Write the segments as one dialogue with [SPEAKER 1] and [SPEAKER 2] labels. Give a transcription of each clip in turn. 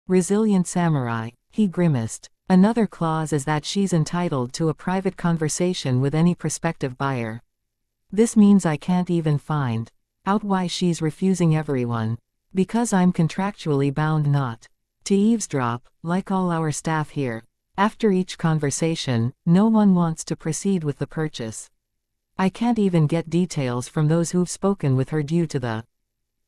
[SPEAKER 1] Resilient samurai, he grimaced. Another clause is that she's entitled to a private conversation with any prospective buyer. This means I can't even find out why she's refusing everyone. Because I'm contractually bound not to eavesdrop, like all our staff here. After each conversation, no one wants to proceed with the purchase. I can't even get details from those who've spoken with her due to the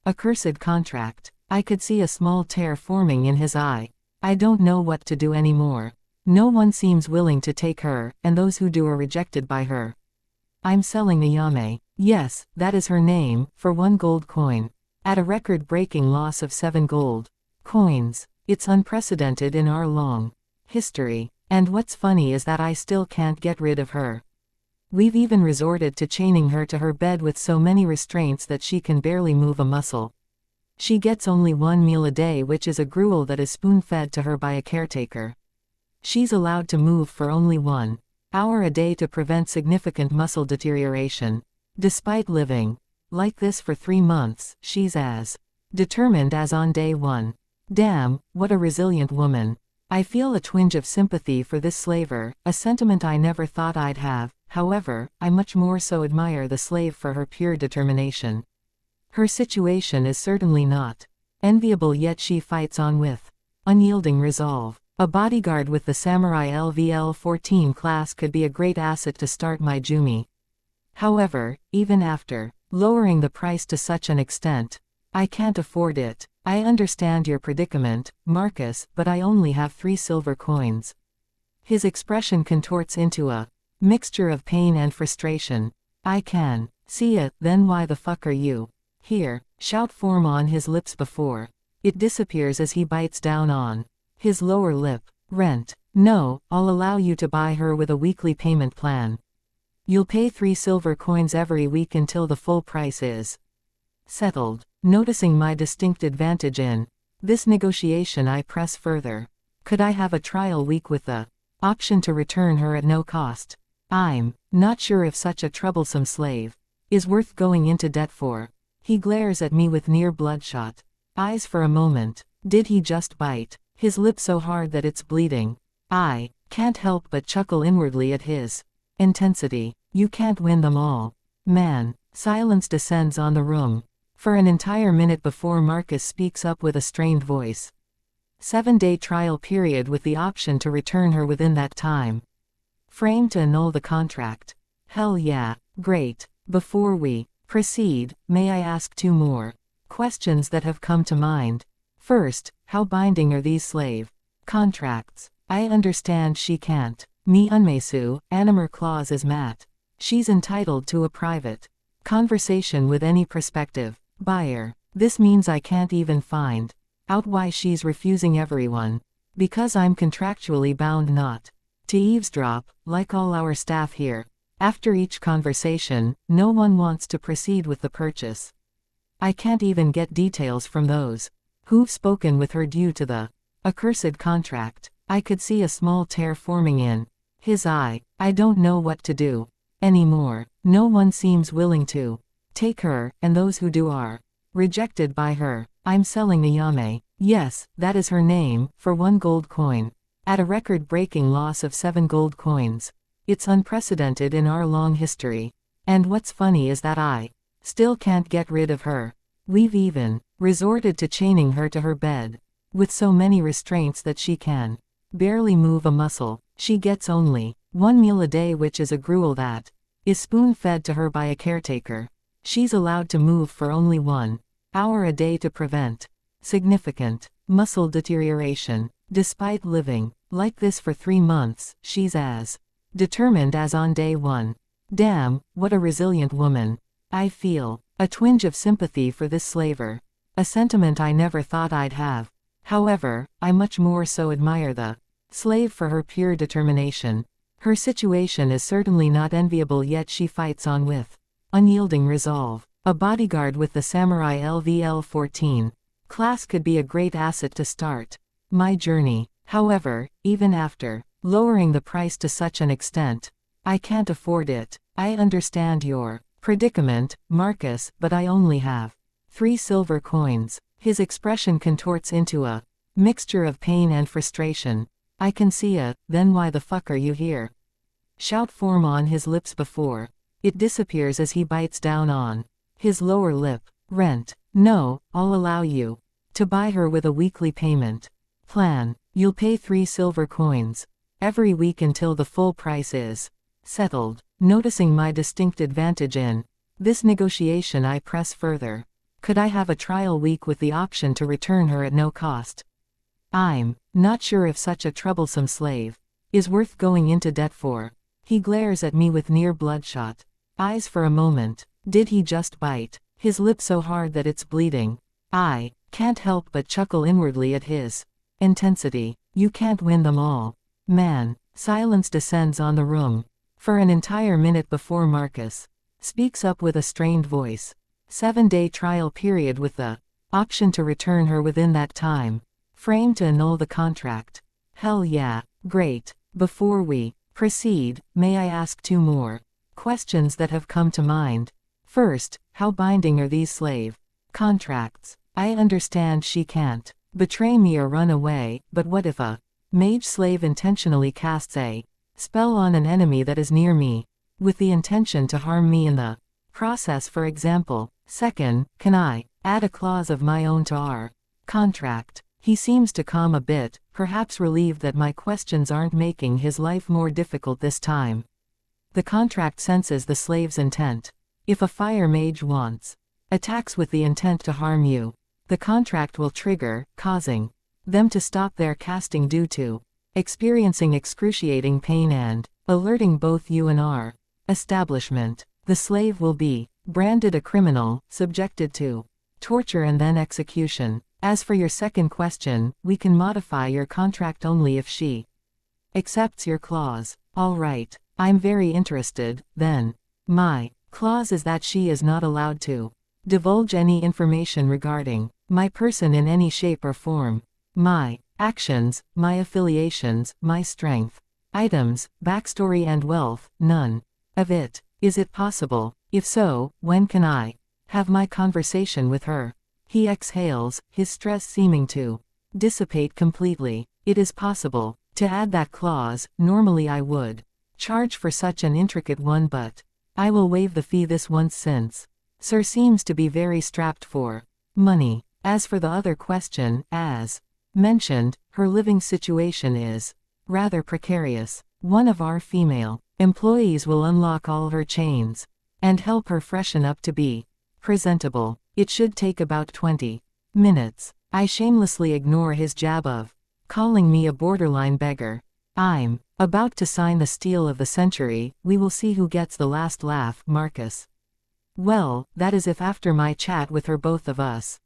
[SPEAKER 1] accursed contract. I could see a small tear forming in his eye. I don't know what to do anymore. No one seems willing to take her, and those who do are rejected by her. I'm selling Ayame. Yes, that is her name, for 1 gold coin. At a record-breaking loss of 7 gold coins. It's unprecedented in our long history. And what's funny is that I still can't get rid of her. We've even resorted to chaining her to her bed with so many restraints that she can barely move a muscle. She gets only 1 meal a day, which is a gruel that is spoon-fed to her by a caretaker. She's allowed to move for only 1 hour a day to prevent significant muscle deterioration. Despite living like this for 3 months, she's as determined as on day 1. Damn, what a resilient woman. I feel a twinge of sympathy for this slaver, a sentiment I never thought I'd have. However, I much more so admire the slave for her pure determination. Her situation is certainly not enviable, yet she fights on with unyielding resolve. A bodyguard with the Samurai LVL-14 class could be a great asset to start my Jumi. However, even after lowering the price to such an extent, I can't afford it. I understand your predicament, Marcus, but I only have 3 silver coins. His expression contorts into a mixture of pain and frustration. I can see it. Then why the fuck are you here? Shout form on his lips before it disappears as he bites down on his lower lip. Rent. No, I'll allow you to buy her with a weekly payment plan. You'll pay 3 silver coins every week until the full price is settled. Noticing my distinct advantage in this negotiation, I press further. Could I have a trial week with the option to return her at no cost? I'm not sure if such a troublesome slave is worth going into debt for. He glares at me with near bloodshot eyes for a moment. Did he just bite his lip so hard that it's bleeding? I can't help but chuckle inwardly at his intensity. You can't win them all, man. Silence descends on the room for an entire minute before Marcus speaks up with a strained voice. 7-day trial period with the option to return her within that time. Frame to annul the contract. Hell yeah, great. Before we proceed, may I ask 2 more questions that have come to mind? First, how binding are these slave contracts? I understand she can't me unmesu, animer clause is mat. She's entitled to a private conversation with any prospective buyer. This means I can't even find out why she's refusing everyone. Because I'm contractually bound not to eavesdrop, like all our staff here. After each conversation, no one wants to proceed with the purchase. I can't even get details from those who've spoken with her due to the accursed contract. I could see a small tear forming in his eye. I don't know what to do anymore. No one seems willing to take her, and those who do are rejected by her. I'm selling Ayame. Yes, that is her name, for 1 gold coin. At a record-breaking loss of 7 gold coins. It's unprecedented in our long history. And what's funny is that I still can't get rid of her. We've even resorted to chaining her to her bed with so many restraints that she can barely move a muscle. She gets only 1 meal a day, which is a gruel that is spoon-fed to her by a caretaker. She's allowed to move for only 1 hour a day to prevent significant muscle deterioration. Despite living like this for 3 months, she's as determined as on day 1. Damn, what a resilient woman. I feel a twinge of sympathy for this slaver, a sentiment I never thought I'd have. However, I much more so admire the slave for her pure determination. Her situation is certainly not enviable, yet she fights on with unyielding resolve. A bodyguard with the Samurai LVL-14 class could be a great asset to start my journey. However, even after lowering the price to such an extent, I can't afford it. I understand your predicament, Marcus, but I only have 3 silver coins. His expression contorts into a Mixture of pain and frustration. I can see a, then why the fuck are you here? Shout form on his lips before it disappears as he bites down on his lower lip. Rent. No, I'll allow you to buy her with a weekly payment plan. You'll pay 3 silver coins every week until the full price is settled. Noticing my distinct advantage in this negotiation, I press further. Could I have a trial week with the option to return her at no cost? I'm not sure if such a troublesome slave is worth going into debt for. He glares at me with near bloodshot eyes for a moment. Did he just bite his lip so hard that it's bleeding? I can't help but chuckle inwardly at his intensity. You can't win them all, man. Silence descends on the room for an entire minute before Marcus speaks up with a strained voice. 7-day trial period with the option to return her within that time frame to annul the contract. Hell yeah, great. Before we proceed, may I ask 2 more questions that have come to mind? First, how binding are these slave contracts? I understand she can't betray me or run away, but what if a mage slave intentionally casts a spell on an enemy that is near me, with the intention to harm me in the process, for example? Second, can I add a clause of my own to our contract? He seems to calm a bit, perhaps relieved that my questions aren't making his life more difficult this time. The contract senses the slave's intent. If a fire mage attacks with the intent to harm you, the contract will trigger, causing them to stop their casting due to experiencing excruciating pain and alerting both you and our establishment. The slave will be branded a criminal, subjected to torture and then execution. As for your second question, we can modify your contract only if she accepts your clause. All right, I'm very interested, then. My clause is that she is not allowed to divulge any information regarding my person in any shape or form. My actions, my affiliations, my strength, items, backstory and wealth, none of it. Is it possible? If so, when can I have my conversation with her? He exhales, his stress seeming to dissipate completely. It is possible to add that clause. Normally I would charge for such an intricate one, but I will waive the fee this once since Sir seems to be very strapped for money. As for the other question, as mentioned, her living situation is rather precarious. One of our female employees will unlock all her chains and help her freshen up to be presentable. It should take about 20 minutes. I shamelessly ignore his jab of calling me a borderline beggar. I'm about to sign the steal of the century. We will see who gets the last laugh, Marcus. Well, that is if after my chat with her both of us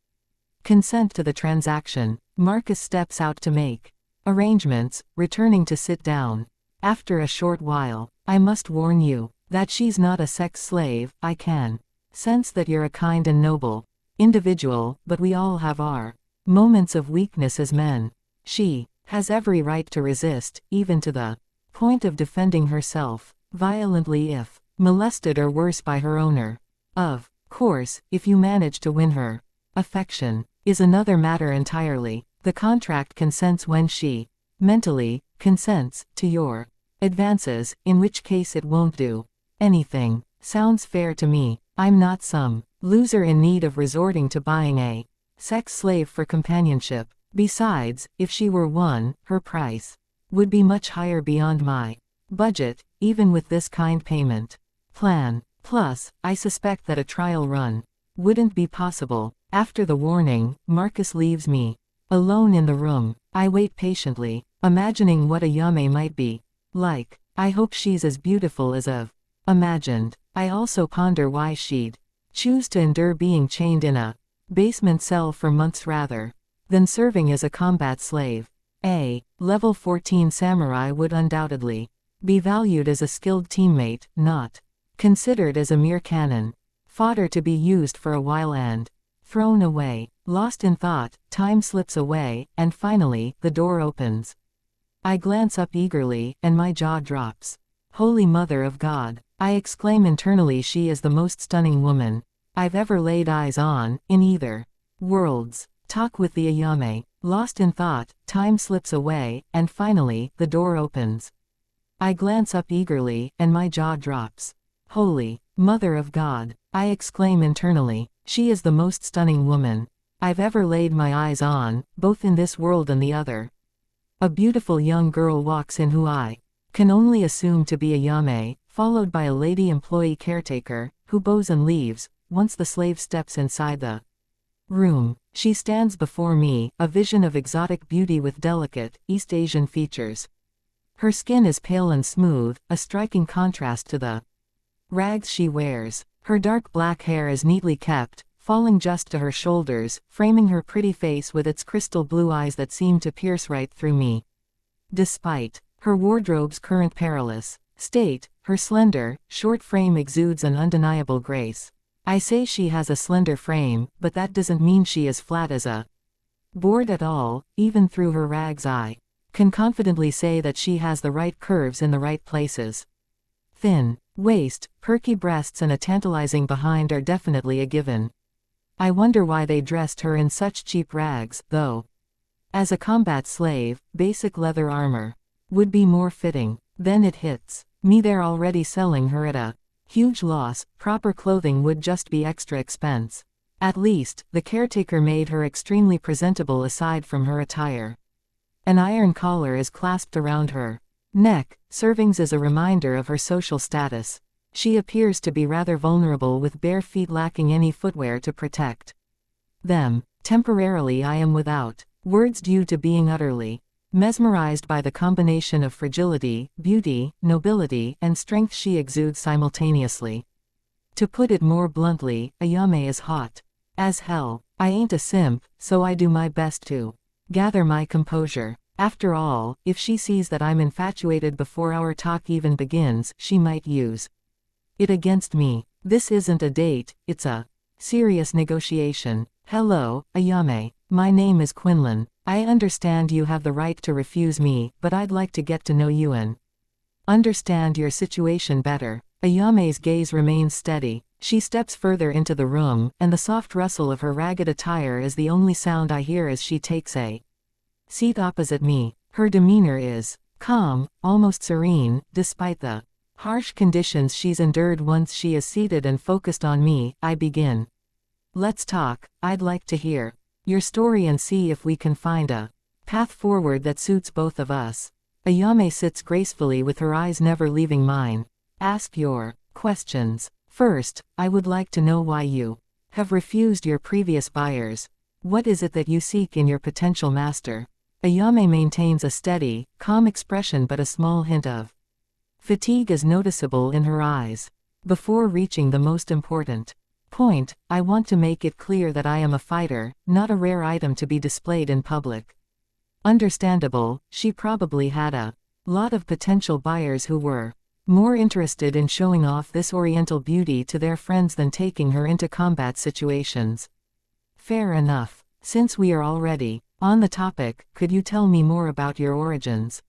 [SPEAKER 1] consent to the transaction. Marcus steps out to make arrangements, returning to sit down. After a short while, I must warn you that she's not a sex slave. I can sense that you're a kind and noble individual, but we all have our moments of weakness as men. She has every right to resist, even to the point of defending herself violently if molested or worse by her owner. Of course, if you manage to win her affection, is another matter entirely. The contract consents when she mentally consents to your advances, in which case it won't do anything. Sounds fair to me. I'm not some loser in need of resorting to buying a sex slave for companionship. Besides, if she were one, her price would be much higher beyond my budget, even with this kind payment plan. Plus, I suspect that a trial run wouldn't be possible. After the warning, Marcus leaves me alone in the room. I wait patiently, imagining what a Yame might be like. I hope she's as beautiful as I've imagined. I also ponder why she'd choose to endure being chained in a basement cell for months rather than serving as a combat slave. A level 14 samurai would undoubtedly be valued as a skilled teammate, not considered as a mere cannon fodder to be used for a while and thrown away. Lost in thought, time slips away, and finally, the door opens. I glance up eagerly, and my jaw drops. Holy Mother of God! I exclaim internally. She is the most stunning woman I've ever laid eyes on, in either worlds. Talk with the Ayame. Lost in thought, time slips away, and finally, the door opens. I glance up eagerly, and my jaw drops. Holy Mother of God! I exclaim internally. She is the most stunning woman I've ever laid my eyes on, both in this world and the other. A beautiful young girl walks in who I can only assume to be Ayame, followed by a lady employee caretaker, who bows and leaves, once the slave steps inside the room. She stands before me, a vision of exotic beauty with delicate, East Asian features. Her skin is pale and smooth, a striking contrast to the rags she wears. Her dark black hair is neatly kept, falling just to her shoulders, framing her pretty face with its crystal blue eyes that seem to pierce right through me. Despite her wardrobe's current perilous state, her slender, short frame exudes an undeniable grace. I say she has a slender frame, but that doesn't mean she is flat as a board at all. Even through her rags I can confidently say that she has the right curves in the right places. Thin waist, perky breasts and a tantalizing behind are definitely a given. I wonder why they dressed her in such cheap rags, though. As a combat slave, basic leather armor would be more fitting. Then it hits me, they're already selling her at a huge loss. Proper clothing would just be extra expense. At least, the caretaker made her extremely presentable aside from her attire. An iron collar is clasped around her neck, serving as a reminder of her social status. She appears to be rather vulnerable with bare feet lacking any footwear to protect them. Temporarily I am without words due to being utterly mesmerized by the combination of fragility, beauty, nobility, and strength she exudes simultaneously. To put it more bluntly, Ayame is hot as hell. I ain't a simp, so I do my best to gather my composure. After all, if she sees that I'm infatuated before our talk even begins, she might use it against me. This isn't a date, it's a serious negotiation. Hello, Ayame. My name is Quinlan. I understand you have the right to refuse me, but I'd like to get to know you and understand your situation better. Ayame's gaze remains steady. She steps further into the room, and the soft rustle of her ragged attire is the only sound I hear as she takes a seat opposite me. Her demeanor is calm, almost serene, despite the harsh conditions she's endured. Once she is seated and focused on me, I begin. Let's talk. I'd like to hear your story and see if we can find a path forward that suits both of us. Ayame sits gracefully with her eyes never leaving mine. Ask your questions. First, I would like to know why you have refused your previous buyers. What is it that you seek in your potential master? Ayame maintains a steady, calm expression, but a small hint of fatigue is noticeable in her eyes. Before reaching the most important point, I want to make it clear that I am a fighter, not a rare item to be displayed in public. Understandable, she probably had a lot of potential buyers who were more interested in showing off this oriental beauty to their friends than taking her into combat situations. Fair enough. Since we are already on the topic, could you tell me more about your origins?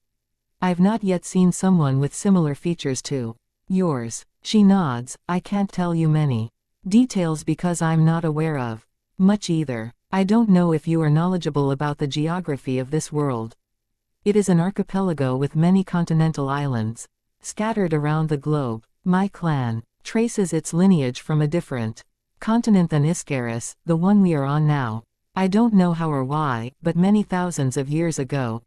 [SPEAKER 1] I've not yet seen someone with similar features to yours. She nods. I can't tell you many details because I'm not aware of much either. I don't know if you are knowledgeable about the geography of this world. It is an archipelago with many continental islands scattered around the globe. My clan traces its lineage from a different continent than Iscaris, the one we are on now. I don't know how or why, but many thousands of years ago,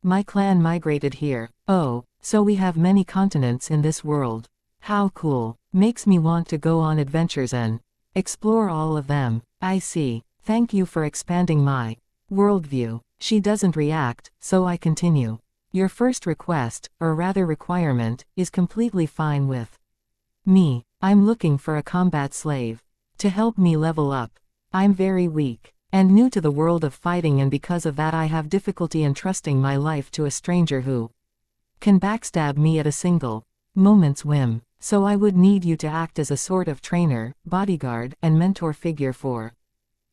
[SPEAKER 1] my clan migrated here. Oh, so we have many continents in this world. How cool. Makes me want to go on adventures and explore all of them. I see. Thank you for expanding my worldview. She doesn't react, so I continue. Your first request, or rather requirement, is completely fine with me. I'm looking for a combat slave to help me level up. I'm very weak and new to the world of fighting, and because of that I have difficulty entrusting my life to a stranger who can backstab me at a single moment's whim. So I would need you to act as a sort of trainer, bodyguard, and mentor figure for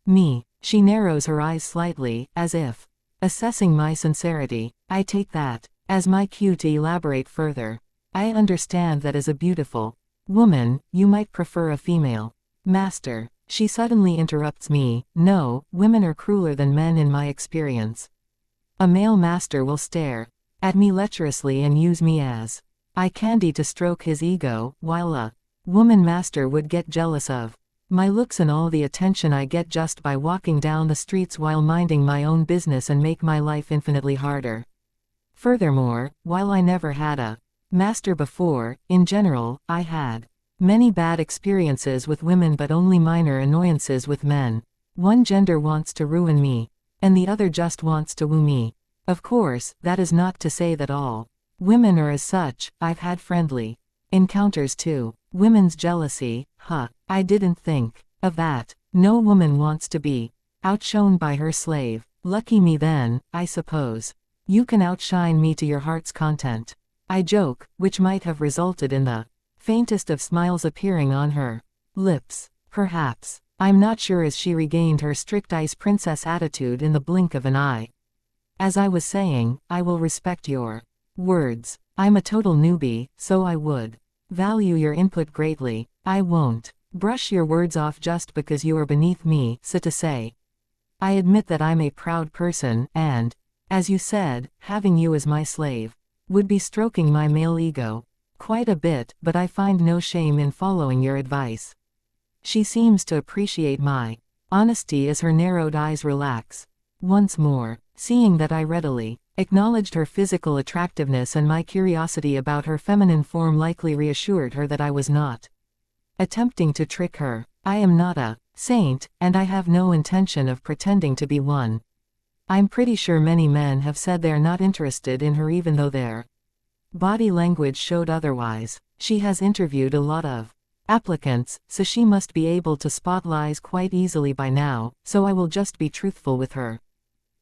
[SPEAKER 1] me. She narrows her eyes slightly, as if assessing my sincerity. I take that as my cue to elaborate further. I understand that as a beautiful woman, you might prefer a female master. She suddenly interrupts me. No, women are crueler than men in my experience. A male master will stare at me lecherously and use me as eye candy to stroke his ego, while a woman master would get jealous of my looks and all the attention I get just by walking down the streets while minding my own business and make my life infinitely harder. Furthermore, while I never had a master before, in general, I had many bad experiences with women but only minor annoyances with men. One gender wants to ruin me, and the other just wants to woo me. Of course, that is not to say that all women are as such. I've had friendly encounters too. Women's jealousy, I didn't think of that. No woman wants to be outshone by her slave. Lucky me then, I suppose. You can outshine me to your heart's content. I joke, which might have resulted in the faintest of smiles appearing on her lips. Perhaps. I'm not sure, as she regained her strict ice princess attitude in the blink of an eye. As I was saying, I will respect your words. I'm a total newbie, so I would value your input greatly. I won't brush your words off just because you are beneath me, so to say. I admit that I'm a proud person, and, as you said, having you as my slave would be stroking my male ego quite a bit, but I find no shame in following your advice. She seems to appreciate my honesty as her narrowed eyes relax once more. Seeing that I readily acknowledged her physical attractiveness and my curiosity about her feminine form likely reassured her that I was not attempting to trick her. I am not a saint, and I have no intention of pretending to be one. I'm pretty sure many men have said they're not interested in her even though their body language showed otherwise. She has interviewed a lot of applicants, so she must be able to spot lies quite easily by now, so I will just be truthful with her.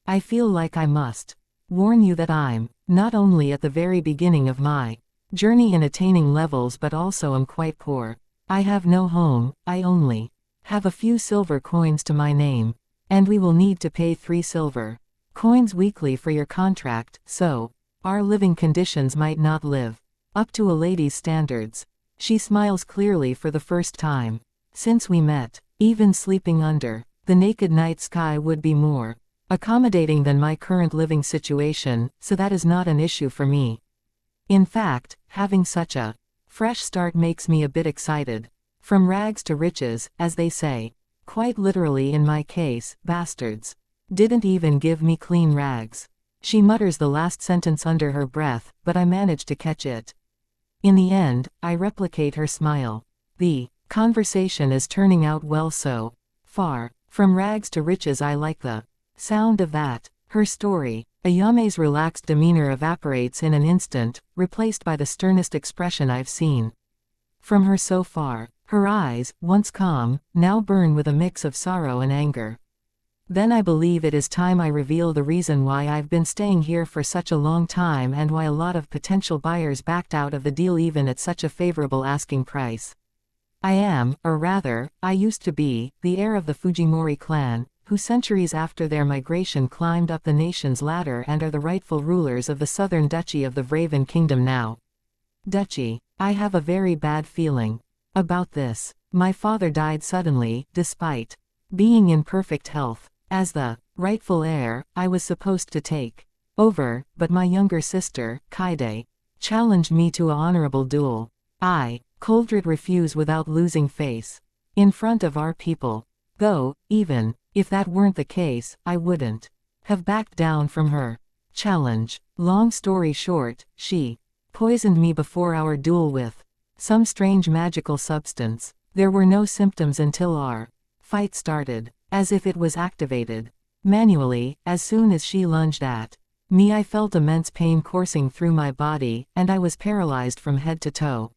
[SPEAKER 1] I feel like I must warn you that I'm not only at the very beginning of my journey in attaining levels but also am quite poor. I have no home, I only have a few silver coins to my name, and we will need to pay 3 silver coins weekly for your contract, so our living conditions might not live up to a lady's standards. She smiles clearly for the first time since we met. Even sleeping under the naked night sky would be more accommodating than my current living situation, so that is not an issue for me. In fact, having such a fresh start makes me a bit excited. From rags to riches, as they say. Quite literally in my case. Bastards didn't even give me clean rags. She mutters the last sentence under her breath, but I manage to catch it. In the end, I replicate her smile. The conversation is turning out well so far. From rags to riches, I like the sound of that. Her story. Ayame's relaxed demeanor evaporates in an instant, replaced by the sternest expression I've seen from her so far. Her eyes, once calm, now burn with a mix of sorrow and anger. Then I believe it is time I reveal the reason why I've been staying here for such a long time and why a lot of potential buyers backed out of the deal even at such a favorable asking price. I am, or rather, I used to be, the heir of the Fujimori clan, who centuries after their migration climbed up the nation's ladder and are the rightful rulers of the southern duchy of the Vraven Kingdom now. Duchy. I have a very bad feeling about this. My father died suddenly, despite being in perfect health. As the rightful heir, I was supposed to take over, but my younger sister, Kaide, challenged me to a honorable duel. I coldly refused without losing face in front of our people. Though, even if that weren't the case, I wouldn't have backed down from her challenge. Long story short, she poisoned me before our duel with some strange magical substance. There were no symptoms until our fight started, as if it was activated manually. As soon as she lunged at me, I felt immense pain coursing through my body, and I was paralyzed from head to toe.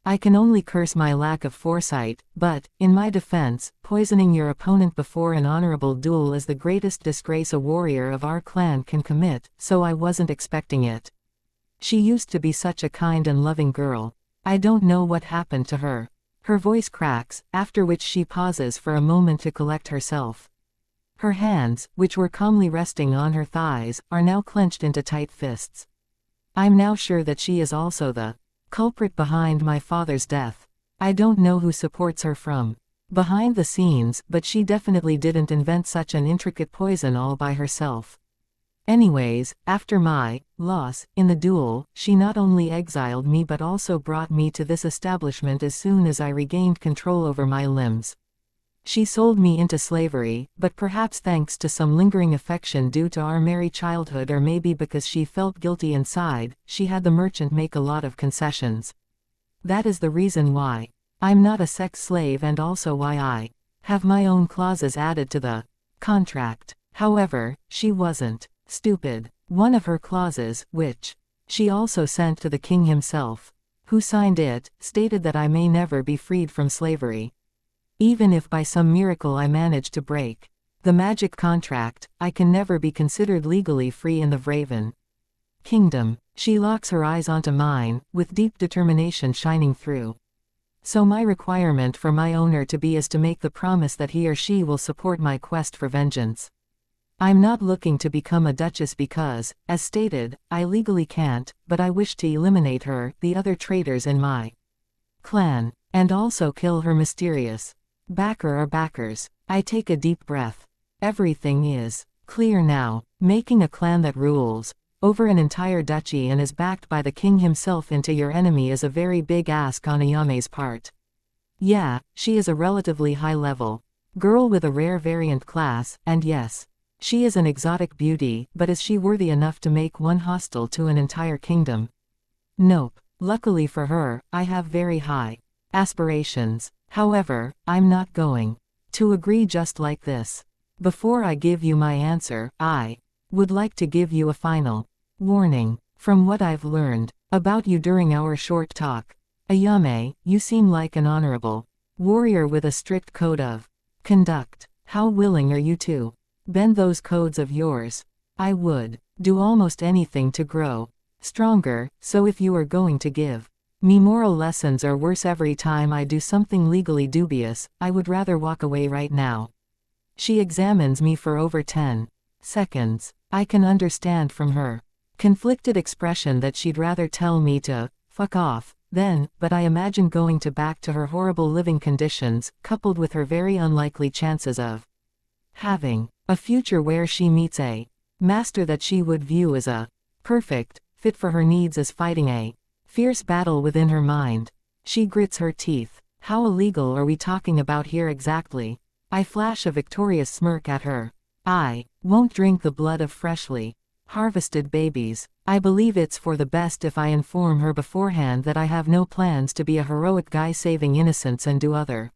[SPEAKER 1] I can only curse my lack of foresight, but, in my defense, poisoning your opponent before an honorable duel is the greatest disgrace a warrior of our clan can commit, so I wasn't expecting it. She used to be such a kind and loving girl. I don't know what happened to her. Her voice cracks, after which she pauses for a moment to collect herself. Her hands, which were calmly resting on her thighs, are now clenched into tight fists. I'm now sure that she is also the culprit behind my father's death. I don't know who supports her from behind the scenes, but she definitely didn't invent such an intricate poison all by herself. Anyways, after my loss in the duel, she not only exiled me but also brought me to this establishment as soon as I regained control over my limbs. She sold me into slavery, but perhaps thanks to some lingering affection due to our merry childhood, or maybe because she felt guilty inside, she had the merchant make a lot of concessions. That is the reason why I'm not a sex slave, and also why I have my own clauses added to the contract. However, she wasn't stupid. One of her clauses, which she also sent to the king himself, who signed it, stated that I may never be freed from slavery. Even if by some miracle I manage to break the magic contract, I can never be considered legally free in the Vraven Kingdom. She locks her eyes onto mine, with deep determination shining through. So my requirement for my owner to be is to make the promise that he or she will support my quest for vengeance. I'm not looking to become a duchess because, as stated, I legally can't, but I wish to eliminate her, the other traitors in my clan, and also kill her mysterious backer or backers. I take a deep breath. Everything is clear now. Making a clan that rules over an entire duchy and is backed by the king himself into your enemy is a very big ask on Ayame's part. Yeah, she is a relatively high-level girl with a rare variant class, and yes, she is an exotic beauty, but is she worthy enough to make one hostile to an entire kingdom? Nope. Luckily for her, I have very high aspirations. However, I'm not going to agree just like this. Before I give you my answer, I would like to give you a final warning. From what I've learned about you during our short talk, Ayame, you seem like an honorable warrior with a strict code of conduct. How willing are you to bend those codes of yours? I would do almost anything to grow stronger, so if you are going to give me moral lessons or worse every time I do something legally dubious, I would rather walk away right now. She examines me for over 10 seconds. I can understand from her conflicted expression that she'd rather tell me to fuck off then, but I imagine going back to her horrible living conditions, coupled with her very unlikely chances of having a future where she meets a master that she would view as a perfect fit for her needs, as fighting a fierce battle within her mind. She grits her teeth. How illegal are we talking about here exactly? I flash a victorious smirk at her. I won't drink the blood of freshly harvested babies. I believe it's for the best if I inform her beforehand that I have no plans to be a heroic guy saving innocents and do other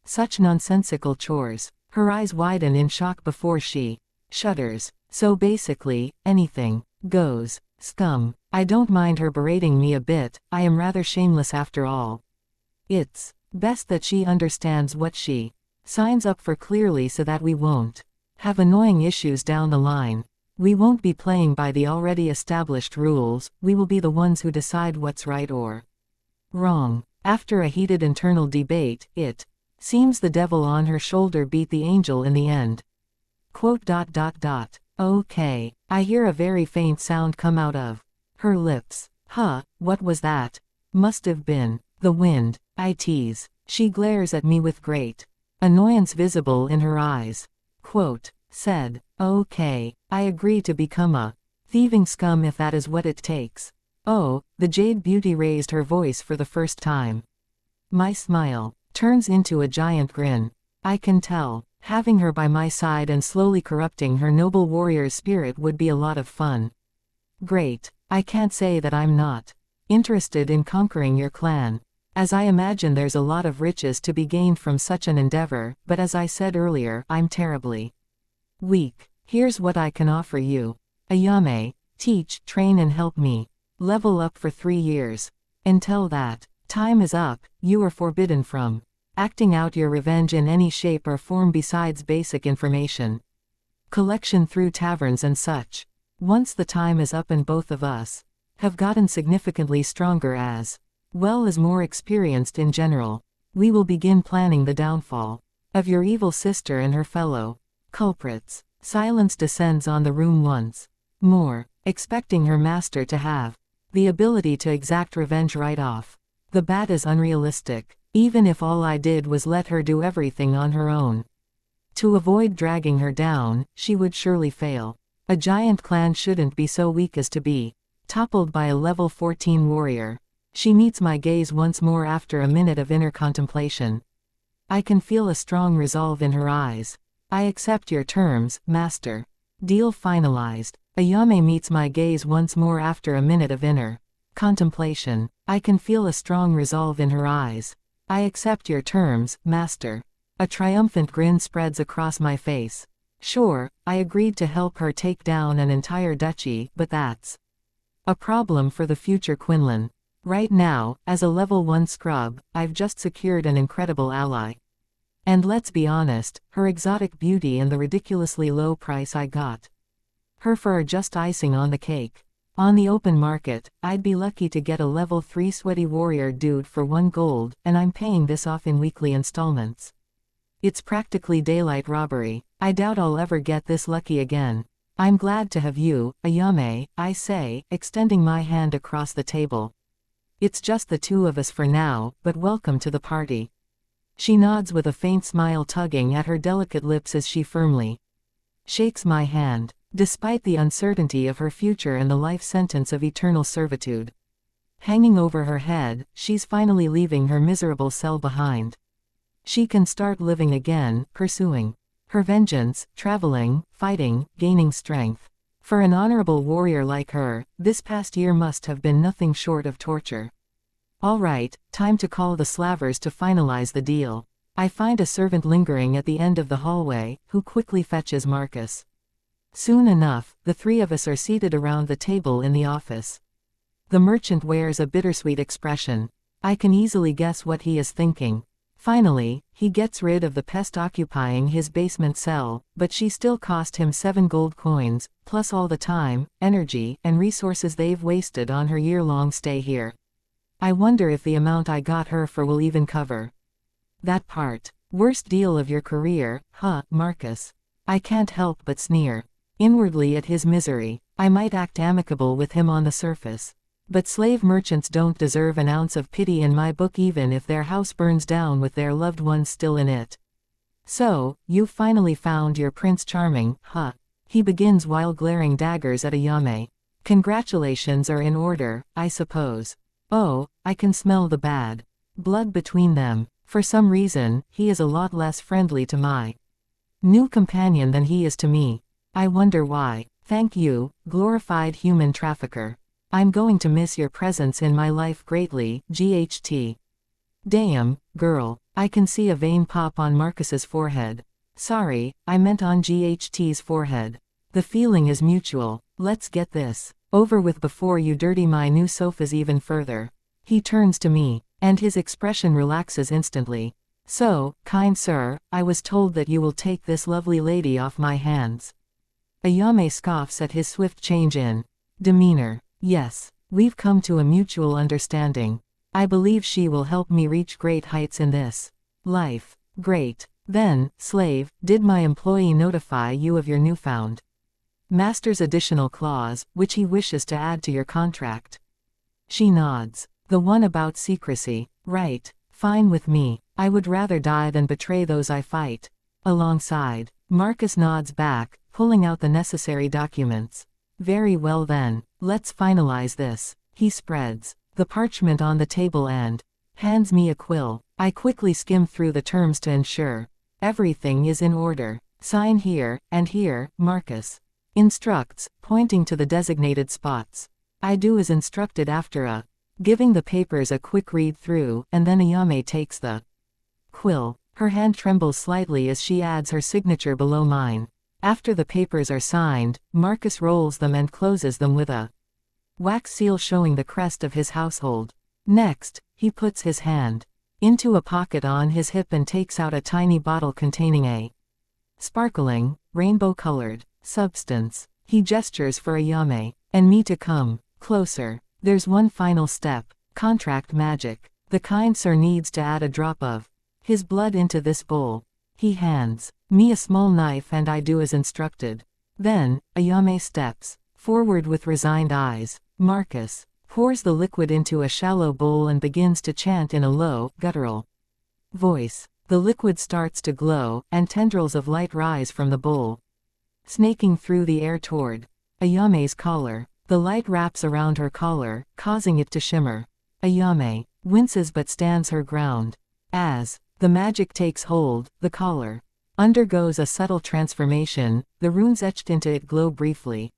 [SPEAKER 1] such nonsensical chores. Her eyes widen in shock before she shudders. So basically, anything goes. Scum. I don't mind her berating me a bit, I am rather shameless after all. It's best that she understands what she signs up for clearly so that we won't have annoying issues down the line. We won't be playing by the already established rules, we will be the ones who decide what's right or wrong. After a heated internal debate, it seems the devil on her shoulder beat the angel in the end. Okay. I hear a very faint sound come out of her lips. Huh, what was that? Must have been the wind, I tease. She glares at me with great annoyance visible in her eyes. Said, okay, I agree to become a thieving scum if that is what it takes. Oh, the Jade Beauty raised her voice for the first time. My smile turns into a giant grin. I can tell. Having her by my side and slowly corrupting her noble warrior's spirit would be a lot of fun. Great. I can't say that I'm not interested in conquering your clan, as I imagine there's a lot of riches to be gained from such an endeavor, but as I said earlier, I'm terribly weak. Here's what I can offer you. Ayame, teach, train and help me level up for 3 years. Until that time is up, you are forbidden from acting out your revenge in any shape or form besides basic information collection through taverns and such. Once the time is up and both of us have gotten significantly stronger as well as more experienced in general, we will begin planning the downfall of your evil sister and her fellow culprits. Silence descends on the room once more, expecting her master to have the ability to exact revenge right off the bat is unrealistic. Even if all I did was let her do everything on her own. To avoid dragging her down, she would surely fail. A giant clan shouldn't be so weak as to be toppled by a level 14 warrior. She meets my gaze once more after a minute of inner contemplation. I can feel a strong resolve in her eyes. I accept your terms, master. Deal finalized. Ayame meets my gaze once more after a minute of inner contemplation. I can feel a strong resolve in her eyes. I accept your terms, master. A triumphant grin spreads across my face. Sure, I agreed to help her take down an entire duchy, but that's a problem for the future Quinlan. Right now, as a level 1 scrub, I've just secured an incredible ally. And let's be honest, her exotic beauty and the ridiculously low price I got her for are just icing on the cake. On the open market, I'd be lucky to get a level 3 sweaty warrior dude for 1 gold, and I'm paying this off in weekly installments. It's practically daylight robbery. I doubt I'll ever get this lucky again. I'm glad to have you, Ayame, I say, extending my hand across the table. It's just the two of us for now, but welcome to the party. She nods with a faint smile tugging at her delicate lips as she firmly shakes my hand. Despite the uncertainty of her future and the life sentence of eternal servitude hanging over her head, she's finally leaving her miserable cell behind. She can start living again, pursuing her vengeance, traveling, fighting, gaining strength. For an honorable warrior like her, this past year must have been nothing short of torture. All right, time to call the slavers to finalize the deal. I find a servant lingering at the end of the hallway, who quickly fetches Marcus. Soon enough, the three of us are seated around the table in the office. The merchant wears a bittersweet expression. I can easily guess what he is thinking. Finally, he gets rid of the pest occupying his basement cell, but she still cost him 7 gold coins, plus all the time, energy, and resources they've wasted on her year-long stay here. I wonder if the amount I got her for will even cover that part. Worst deal of your career, huh, Marcus? I can't help but sneer inwardly at his misery. I might act amicable with him on the surface, but slave merchants don't deserve an ounce of pity in my book, even if their house burns down with their loved ones still in it. So, you've finally found your Prince Charming, huh? He begins while glaring daggers at Ayame. Congratulations are in order, I suppose. Oh, I can smell the bad blood between them. For some reason, he is a lot less friendly to my new companion than he is to me. I wonder why. Thank you, glorified human trafficker. I'm going to miss your presence in my life greatly, GHT. Damn, girl. I can see a vein pop on Marcus's forehead. Sorry, I meant on GHT's forehead. The feeling is mutual. Let's get this over with before you dirty my new sofas even further. He turns to me, and his expression relaxes instantly. So, kind sir, I was told that you will take this lovely lady off my hands. Ayame scoffs at his swift change in demeanor. Yes, we've come to a mutual understanding. I believe she will help me reach great heights in this life. Great. Then, slave, did my employee notify you of your newfound master's additional clause, which he wishes to add to your contract? She nods. The one about secrecy. Right. Fine with me. I would rather die than betray those I fight alongside. Marcus nods back, pulling out the necessary documents. Very well then, let's finalize this. He spreads the parchment on the table and hands me a quill. I quickly skim through the terms to ensure everything is in order. Sign here, and here, Marcus instructs, pointing to the designated spots. I do as instructed after giving the papers a quick read through, and then Ayame takes the quill. Her hand trembles slightly as she adds her signature below mine. After the papers are signed, Marcus rolls them and closes them with a wax seal showing the crest of his household. Next, he puts his hand into a pocket on his hip and takes out a tiny bottle containing a sparkling, rainbow-colored substance. He gestures for Ayame and me to come closer. There's one final step. Contract magic. The kind sir needs to add a drop of his blood into this bowl. He hands me a small knife and I do as instructed. Then, Ayame steps forward with resigned eyes. Marcus pours the liquid into a shallow bowl and begins to chant in a low, guttural Voice. The liquid starts to glow, and tendrils of light rise from the bowl, snaking through the air toward Ayame's collar. The light wraps around her collar, causing it to shimmer. Ayame winces but stands her ground. As the magic takes hold, the collar undergoes a subtle transformation, the runes etched into it glow briefly,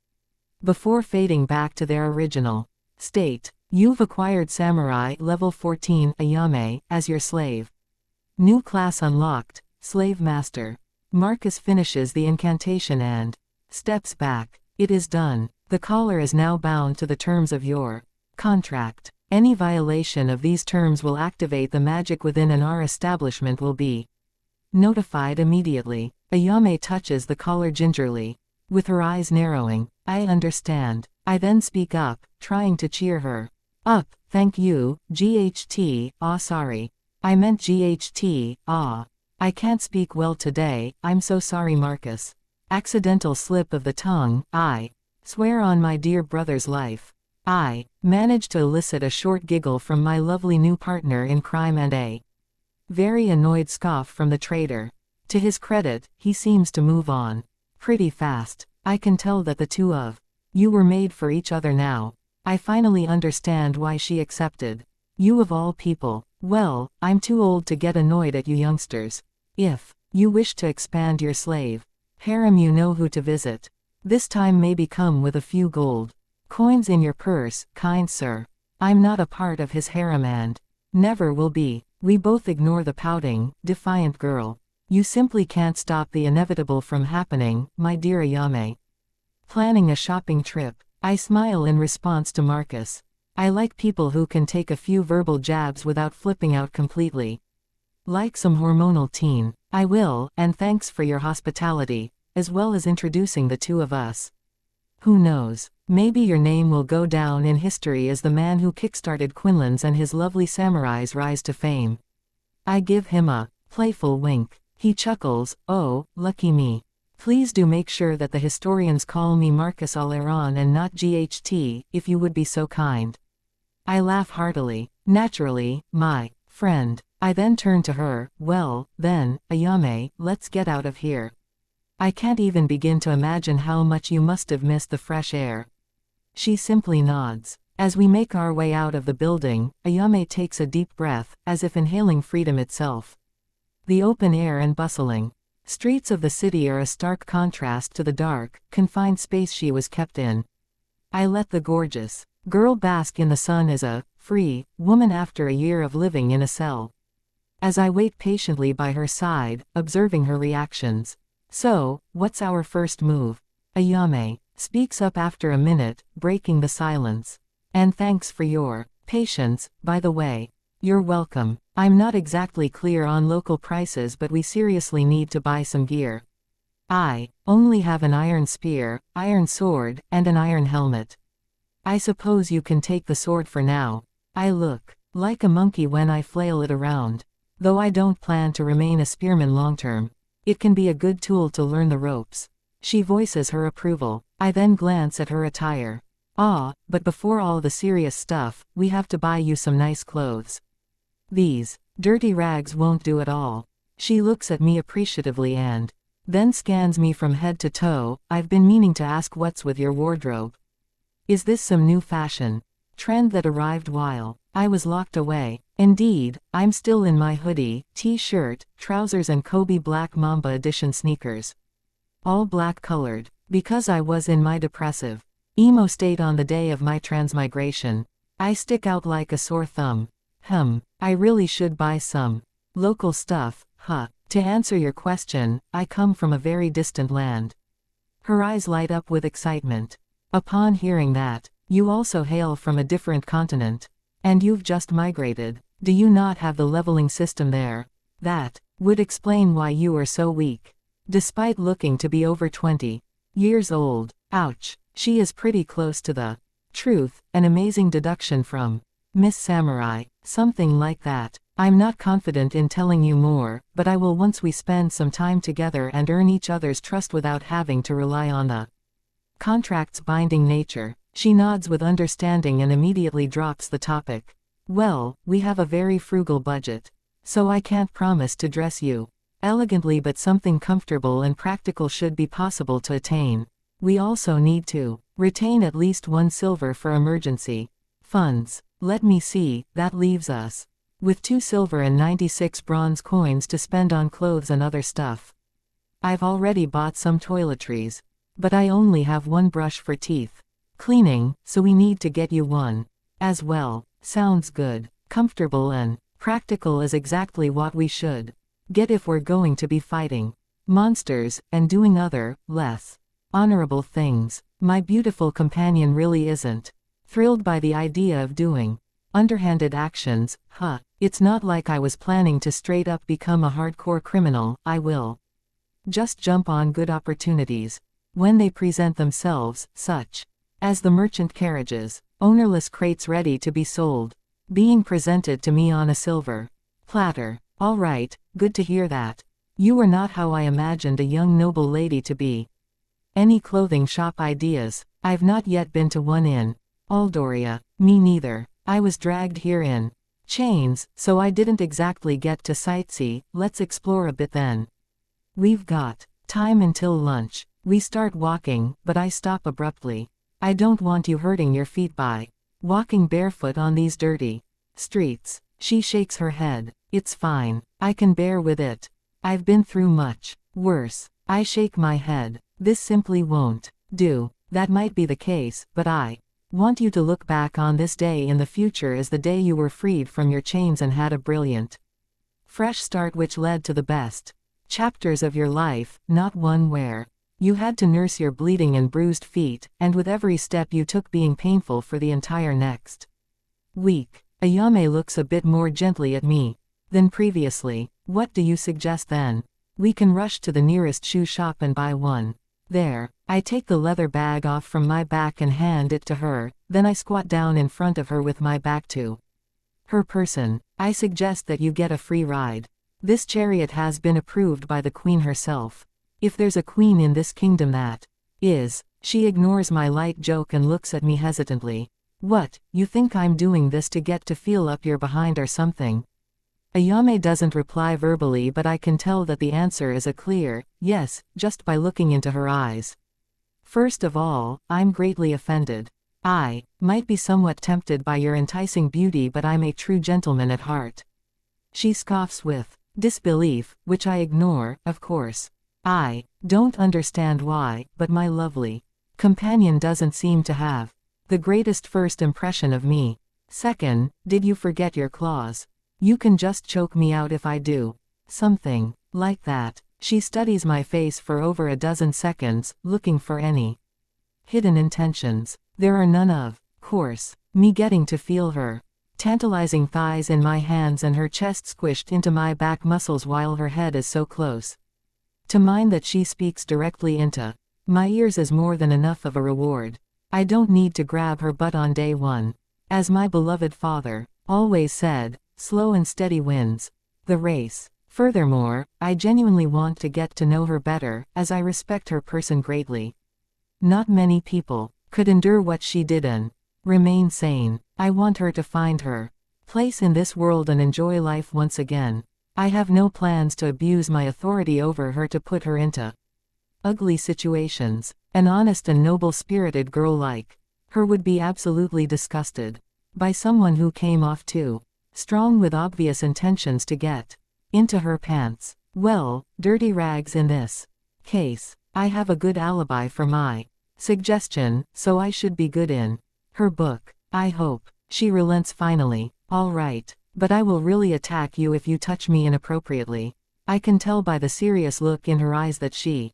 [SPEAKER 1] before fading back to their original state. You've acquired Samurai Level 14 Ayame as your slave. New class unlocked, Slave Master. Marcus finishes the incantation and steps back. It is done. The collar is now bound to the terms of your contract. Any violation of these terms will activate the magic within, and our establishment will be notified immediately. Ayame touches the collar gingerly, with her eyes narrowing. I understand. I then speak up, trying to cheer her up. Thank you, GHT, sorry. I meant GHT, I can't speak well today, I'm so sorry Marcus. Accidental slip of the tongue, I swear on my dear brother's life. I managed to elicit a short giggle from my lovely new partner in crime and a very annoyed scoff from the traitor. To his credit, he seems to move on pretty fast. I can tell that the two of you were made for each other now. I finally understand why she accepted you of all people. Well, I'm too old to get annoyed at you youngsters. If you wish to expand your slave harem, you know who to visit. This time maybe come with a few gold coins in your purse, kind sir. I'm not a part of his harem and never will be. We both ignore the pouting, defiant girl. You simply can't stop the inevitable from happening, my dear Ayame. Planning a shopping trip. I smile in response to Marcus. I like people who can take a few verbal jabs without flipping out completely. Like some hormonal teen. I will, and thanks for your hospitality, as well as introducing the two of us. Who knows? Maybe your name will go down in history as the man who kickstarted Quinlan's and his lovely samurai's rise to fame. I give him a playful wink. He chuckles, oh, lucky me. Please do make sure that the historians call me Marcus Aleron and not GHT, if you would be so kind. I laugh heartily. Naturally, my friend. I then turn to her. Well, then, Ayame, let's get out of here. I can't even begin to imagine how much you must have missed the fresh air. She simply nods. As we make our way out of the building, Ayame takes a deep breath, as if inhaling freedom itself. The open air and bustling streets of the city are a stark contrast to the dark, confined space she was kept in. I let the gorgeous girl bask in the sun as a free woman after a year of living in a cell. As I wait patiently by her side, observing her reactions. So, what's our first move? Ayame speaks up after a minute, breaking the silence. And thanks for your patience, by the way. You're welcome. I'm not exactly clear on local prices, but we seriously need to buy some gear. I only have an iron spear, iron sword, and an iron helmet. I suppose you can take the sword for now. I look like a monkey when I flail it around. Though I don't plan to remain a spearman long term. It can be a good tool to learn the ropes. She voices her approval. I then glance at her attire. But before all the serious stuff, we have to buy you some nice clothes. These dirty rags won't do at all. She looks at me appreciatively and then scans me from head to toe. I've been meaning to ask, what's with your wardrobe? Is this some new fashion trend that arrived while I was locked away? Indeed, I'm still in my hoodie, t-shirt, trousers and Kobe Black Mamba Edition sneakers. All black colored, because I was in my depressive emo state on the day of my transmigration. I stick out like a sore thumb. I really should buy some local stuff, huh? To answer your question, I come from a very distant land. Her eyes light up with excitement. Upon hearing that, you also hail from a different continent. And you've just migrated. Do you not have the leveling system there? That would explain why you are so weak. Despite looking to be over 20 years old. Ouch. She is pretty close to the truth, an amazing deduction from Miss Samurai. Something like that. I'm not confident in telling you more, but I will once we spend some time together and earn each other's trust without having to rely on the contract's binding nature. She nods with understanding and immediately drops the topic. Well, we have a very frugal budget. So I can't promise to dress you elegantly, but something comfortable and practical should be possible to attain. We also need to retain at least 1 silver for emergency funds. Let me see, that leaves us with 2 silver and 96 bronze coins to spend on clothes and other stuff. I've already bought some toiletries, but I only have 1 brush for teeth cleaning, so we need to get you one as well. Sounds good. Comfortable and practical is exactly what we should get if we're going to be fighting monsters and doing other, less honorable things. My beautiful companion really isn't thrilled by the idea of doing underhanded actions. It's not like I was planning to straight up become a hardcore criminal. I will just jump on good opportunities when they present themselves, such as the merchant carriages, ownerless crates ready to be sold, being presented to me on a silver platter. All right, good to hear that. You are not how I imagined a young noble lady to be. Any clothing shop ideas? I've not yet been to one in Aldoria. Me neither. I was dragged here in chains, so I didn't exactly get to sightsee. Let's explore a bit then. We've got time until lunch. We start walking, but I stop abruptly. I don't want you hurting your feet by walking barefoot on these dirty streets. She shakes her head. It's fine. I can bear with it. I've been through much worse. I shake my head. This simply won't do. That might be the case, but I want you to look back on this day in the future as the day you were freed from your chains and had a brilliant, fresh start which led to the best chapters of your life, not one where you had to nurse your bleeding and bruised feet, and with every step you took being painful for the entire next week. Ayame looks a bit more gently at me than previously. What do you suggest then? We can rush to the nearest shoe shop and buy one. There. I take the leather bag off from my back and hand it to her, then I squat down in front of her with my back to her person. I suggest that you get a free ride. This chariot has been approved by the queen herself. If there's a queen in this kingdom, that is. She ignores my light joke and looks at me hesitantly. What, you think I'm doing this to get to feel up your behind or something? Ayame doesn't reply verbally, but I can tell that the answer is a clear yes, just by looking into her eyes. First of all, I'm greatly offended. I might be somewhat tempted by your enticing beauty, but I'm a true gentleman at heart. She scoffs with disbelief, which I ignore, of course. I don't understand why, but my lovely companion doesn't seem to have the greatest first impression of me. Second, did you forget your claws? You can just choke me out if I do something like that. She studies my face for over a dozen seconds, looking for any hidden intentions. There are none, of course. Me getting to feel her tantalizing thighs in my hands and her chest squished into my back muscles while her head is so close to mine that she speaks directly into my ears is more than enough of a reward. I don't need to grab her butt on day one. As my beloved father always said, slow and steady wins the race. Furthermore, I genuinely want to get to know her better, as I respect her person greatly. Not many people could endure what she did and remain sane. I want her to find her place in this world and enjoy life once again. I have no plans to abuse my authority over her to put her into ugly situations. An honest and noble-spirited girl like her would be absolutely disgusted by someone who came off too strong with obvious intentions to get into her pants. Well, dirty rags in this case. I have a good alibi for my suggestion, so I should be good in her book. I hope. She relents finally. All right, but I will really attack you if you touch me inappropriately. I can tell by the serious look in her eyes that she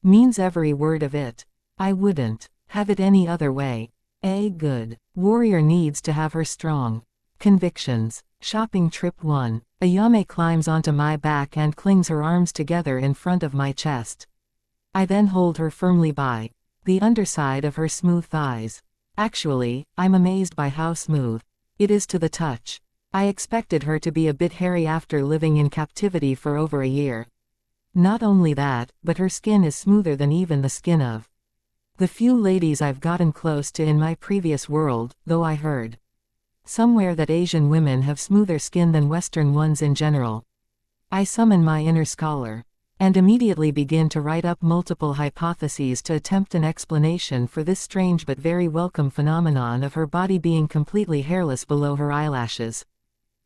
[SPEAKER 1] means every word of it. I wouldn't have it any other way. A good warrior needs to have her strong convictions. Shopping trip 1. Ayame climbs onto my back and clings her arms together in front of my chest. I then hold her firmly by the underside of her smooth thighs. Actually, I'm amazed by how smooth it is to the touch. I expected her to be a bit hairy after living in captivity for over a year. Not only that, but her skin is smoother than even the skin of the few ladies I've gotten close to in my previous world, though I heard Somewhere that Asian women have smoother skin than Western ones in general. I summon my inner scholar. And immediately begin to write up multiple hypotheses to attempt an explanation for this strange but very welcome phenomenon of her body being completely hairless below her eyelashes.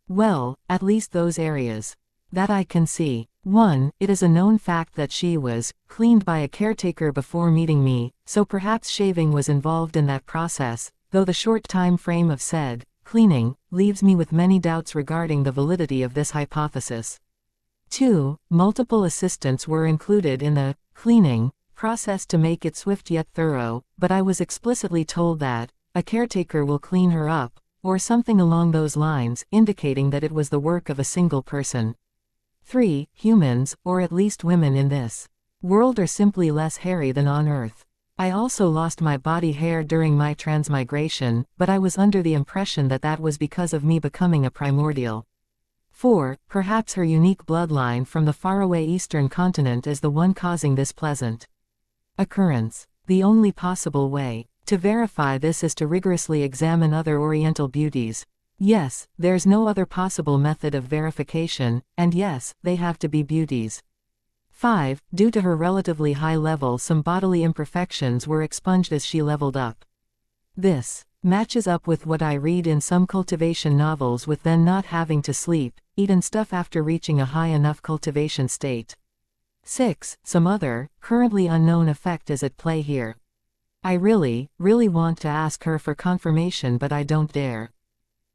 [SPEAKER 1] Well, at least those areas. That I can see. 1. It is a known fact that she was cleaned by a caretaker before meeting me, so perhaps shaving was involved in that process, though the short time frame of said cleaning leaves me with many doubts regarding the validity of this hypothesis. 2. Multiple assistants were included in the cleaning process to make it swift yet thorough, but I was explicitly told that a caretaker will clean her up, or something along those lines, indicating that it was the work of a single person. 3. Humans, or at least women in this world, are simply less hairy than on Earth. I also lost my body hair during my transmigration, but I was under the impression that that was because of me becoming a primordial. 4. Perhaps her unique bloodline from the faraway eastern continent is the one causing this pleasant occurrence. The only possible way to verify this is to rigorously examine other Oriental beauties. Yes, there's no other possible method of verification, and yes, they have to be beauties. 5. Due to her relatively high level, some bodily imperfections were expunged as she leveled up. This matches up with what I read in some cultivation novels, with then not having to sleep, eat and stuff after reaching a high enough cultivation state. 6. Some other, currently unknown effect is at play here. I really want to ask her for confirmation, but I don't dare.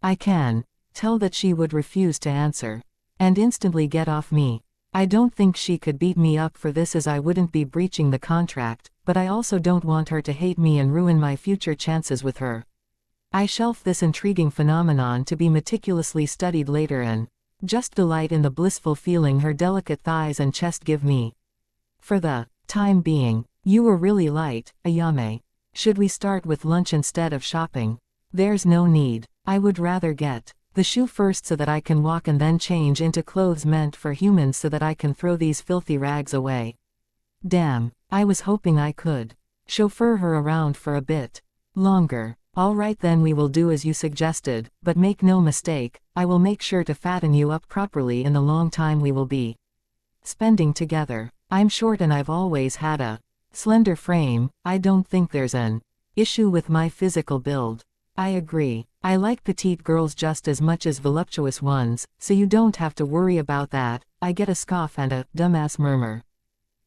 [SPEAKER 1] I can tell that she would refuse to answer, and instantly get off me. I don't think she could beat me up for this, as I wouldn't be breaching the contract, but I also don't want her to hate me and ruin my future chances with her. I shelf this intriguing phenomenon to be meticulously studied later and just delight in the blissful feeling her delicate thighs and chest give me. For the time being, you were really light, Ayame. Should we start with lunch instead of shopping? There's no need. I would rather get the shoe first so that I can walk, and then change into clothes meant for humans so that I can throw these filthy rags away. Damn, I was hoping I could chauffeur her around for a bit longer. All right then, we will do as you suggested, but make no mistake, I will make sure to fatten you up properly in the long time we will be spending together. I'm short and I've always had a slender frame. I don't think there's an issue with my physical build. I agree. I like petite girls just as much as voluptuous ones, so you don't have to worry about that. I get a scoff and a dumbass murmur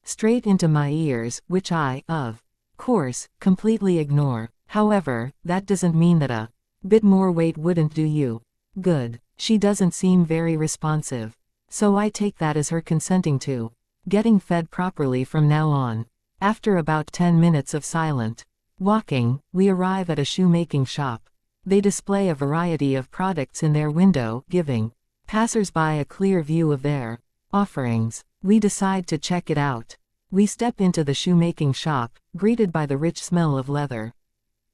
[SPEAKER 1] straight into my ears, which I, of course, completely ignore. However, that doesn't mean that a bit more weight wouldn't do you good. She doesn't seem very responsive, so I take that as her consenting to getting fed properly from now on. After about 10 minutes of silent walking, we arrive at a shoemaking shop. They display a variety of products in their window, giving passers-by a clear view of their offerings. We decide to check it out. We step into the shoemaking shop, greeted by the rich smell of leather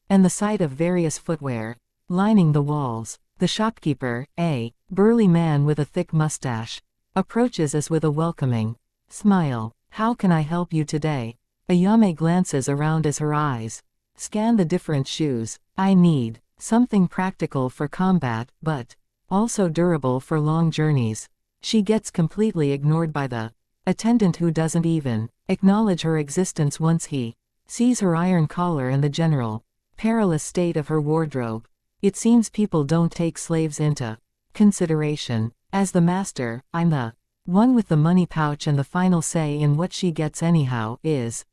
[SPEAKER 1] and the sight of various footwear lining the walls. The shopkeeper, a burly man with a thick mustache, approaches us with a welcoming smile. How can I help you today? Ayame glances around as her eyes scan the different shoes. I need something practical for combat, but also durable for long journeys. She gets completely ignored by the attendant, who doesn't even acknowledge her existence once he sees her iron collar and the general perilous state of her wardrobe. It seems people don't take slaves into consideration. As the master, I'm the one with the money pouch, and the final say in what she gets anyhow is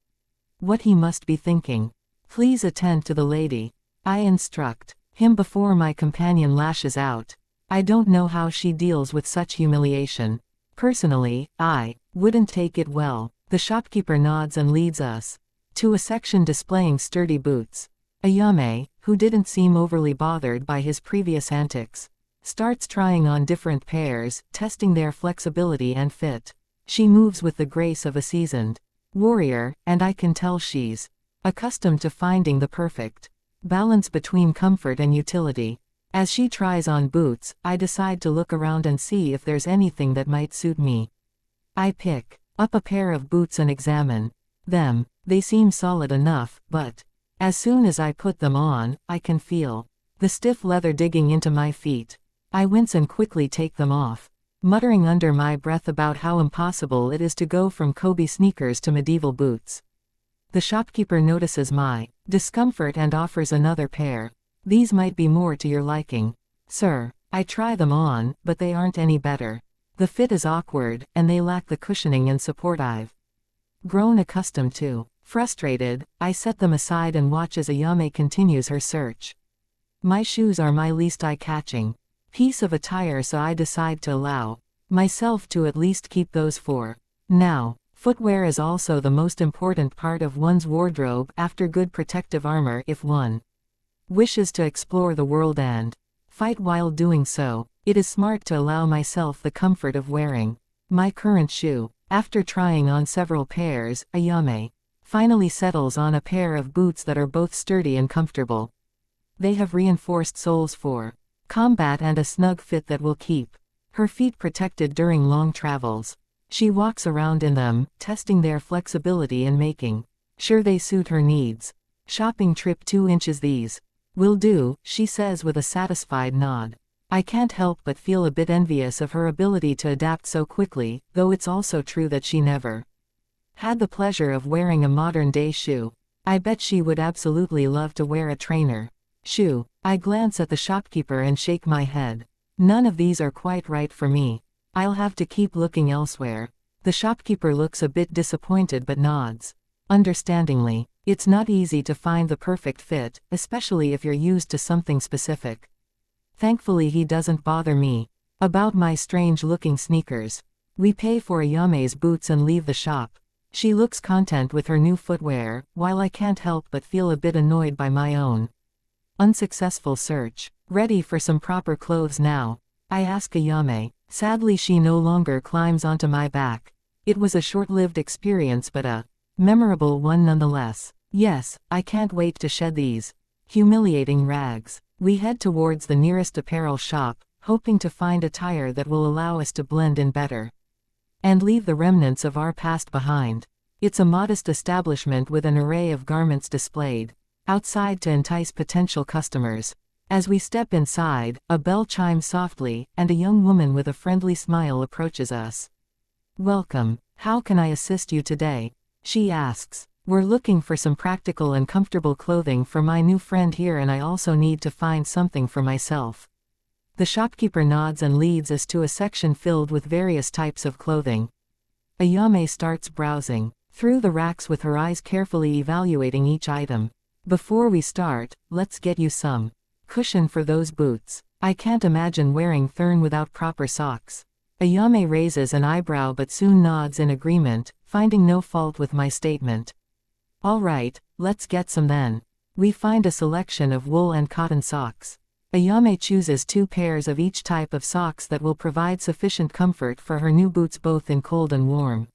[SPEAKER 1] what he must be thinking. Please attend to the lady. I instruct him before my companion lashes out. I don't know how she deals with such humiliation. Personally, I wouldn't take it well. The shopkeeper nods and leads us to a section displaying sturdy boots. Ayame, who didn't seem overly bothered by his previous antics, starts trying on different pairs, testing their flexibility and fit. She moves with the grace of a seasoned warrior, and I can tell she's accustomed to finding the perfect balance between comfort and utility. As she tries on boots, I decide to look around and see if there's anything that might suit me. I pick up a pair of boots and examine them. They seem solid enough, but as soon as I put them on, I can feel the stiff leather digging into my feet. I wince and quickly take them off, muttering under my breath about how impossible it is to go from Kobe sneakers to medieval boots. The shopkeeper notices my discomfort and offers another pair. These might be more to your liking, sir. I try them on, but they aren't any better. The fit is awkward, and they lack the cushioning and support I've grown accustomed to. Frustrated, I set them aside and watch as Ayame continues her search. My shoes are my least eye-catching piece of attire, so I decide to allow myself to at least keep those for now. Footwear is also the most important part of one's wardrobe after good protective armor. If one wishes to explore the world and fight while doing so, it is smart to allow myself the comfort of wearing my current shoe. After trying on several pairs, Ayame finally settles on a pair of boots that are both sturdy and comfortable. They have reinforced soles for combat and a snug fit that will keep her feet protected during long travels. She walks around in them, testing their flexibility and making sure they suit her needs. Shopping trip 2 inches. These will do, she says with a satisfied nod. I can't help but feel a bit envious of her ability to adapt so quickly, though it's also true that she never had the pleasure of wearing a modern-day shoe. I bet she would absolutely love to wear a trainer shoe. I glance at the shopkeeper and shake my head. None of these are quite right for me. I'll have to keep looking elsewhere. The shopkeeper looks a bit disappointed but nods understandingly. It's not easy to find the perfect fit, especially if you're used to something specific. Thankfully he doesn't bother me about my strange-looking sneakers. We pay for Ayame's boots and leave the shop. She looks content with her new footwear, while I can't help but feel a bit annoyed by my own unsuccessful search. Ready for some proper clothes now? I ask Ayame. Sadly she no longer climbs onto my back. It was a short-lived experience but a memorable one nonetheless. Yes, I can't wait to shed these humiliating rags. We head towards the nearest apparel shop, hoping to find attire that will allow us to blend in better and leave the remnants of our past behind. It's a modest establishment with an array of garments displayed outside to entice potential customers. As we step inside, a bell chimes softly, and a young woman with a friendly smile approaches us. Welcome. How can I assist you today? She asks. We're looking for some practical and comfortable clothing for my new friend here, and I also need to find something for myself. The shopkeeper nods and leads us to a section filled with various types of clothing. Ayame starts browsing through the racks with her eyes carefully evaluating each item. Before we start, let's get you some cushion for those boots. I can't imagine wearing thorn without proper socks. Ayame raises an eyebrow but soon nods in agreement, finding no fault with my statement. All right, let's get some then. We find a selection of wool and cotton socks. Ayame chooses 2 pairs of each type of socks that will provide sufficient comfort for her new boots both in cold and warm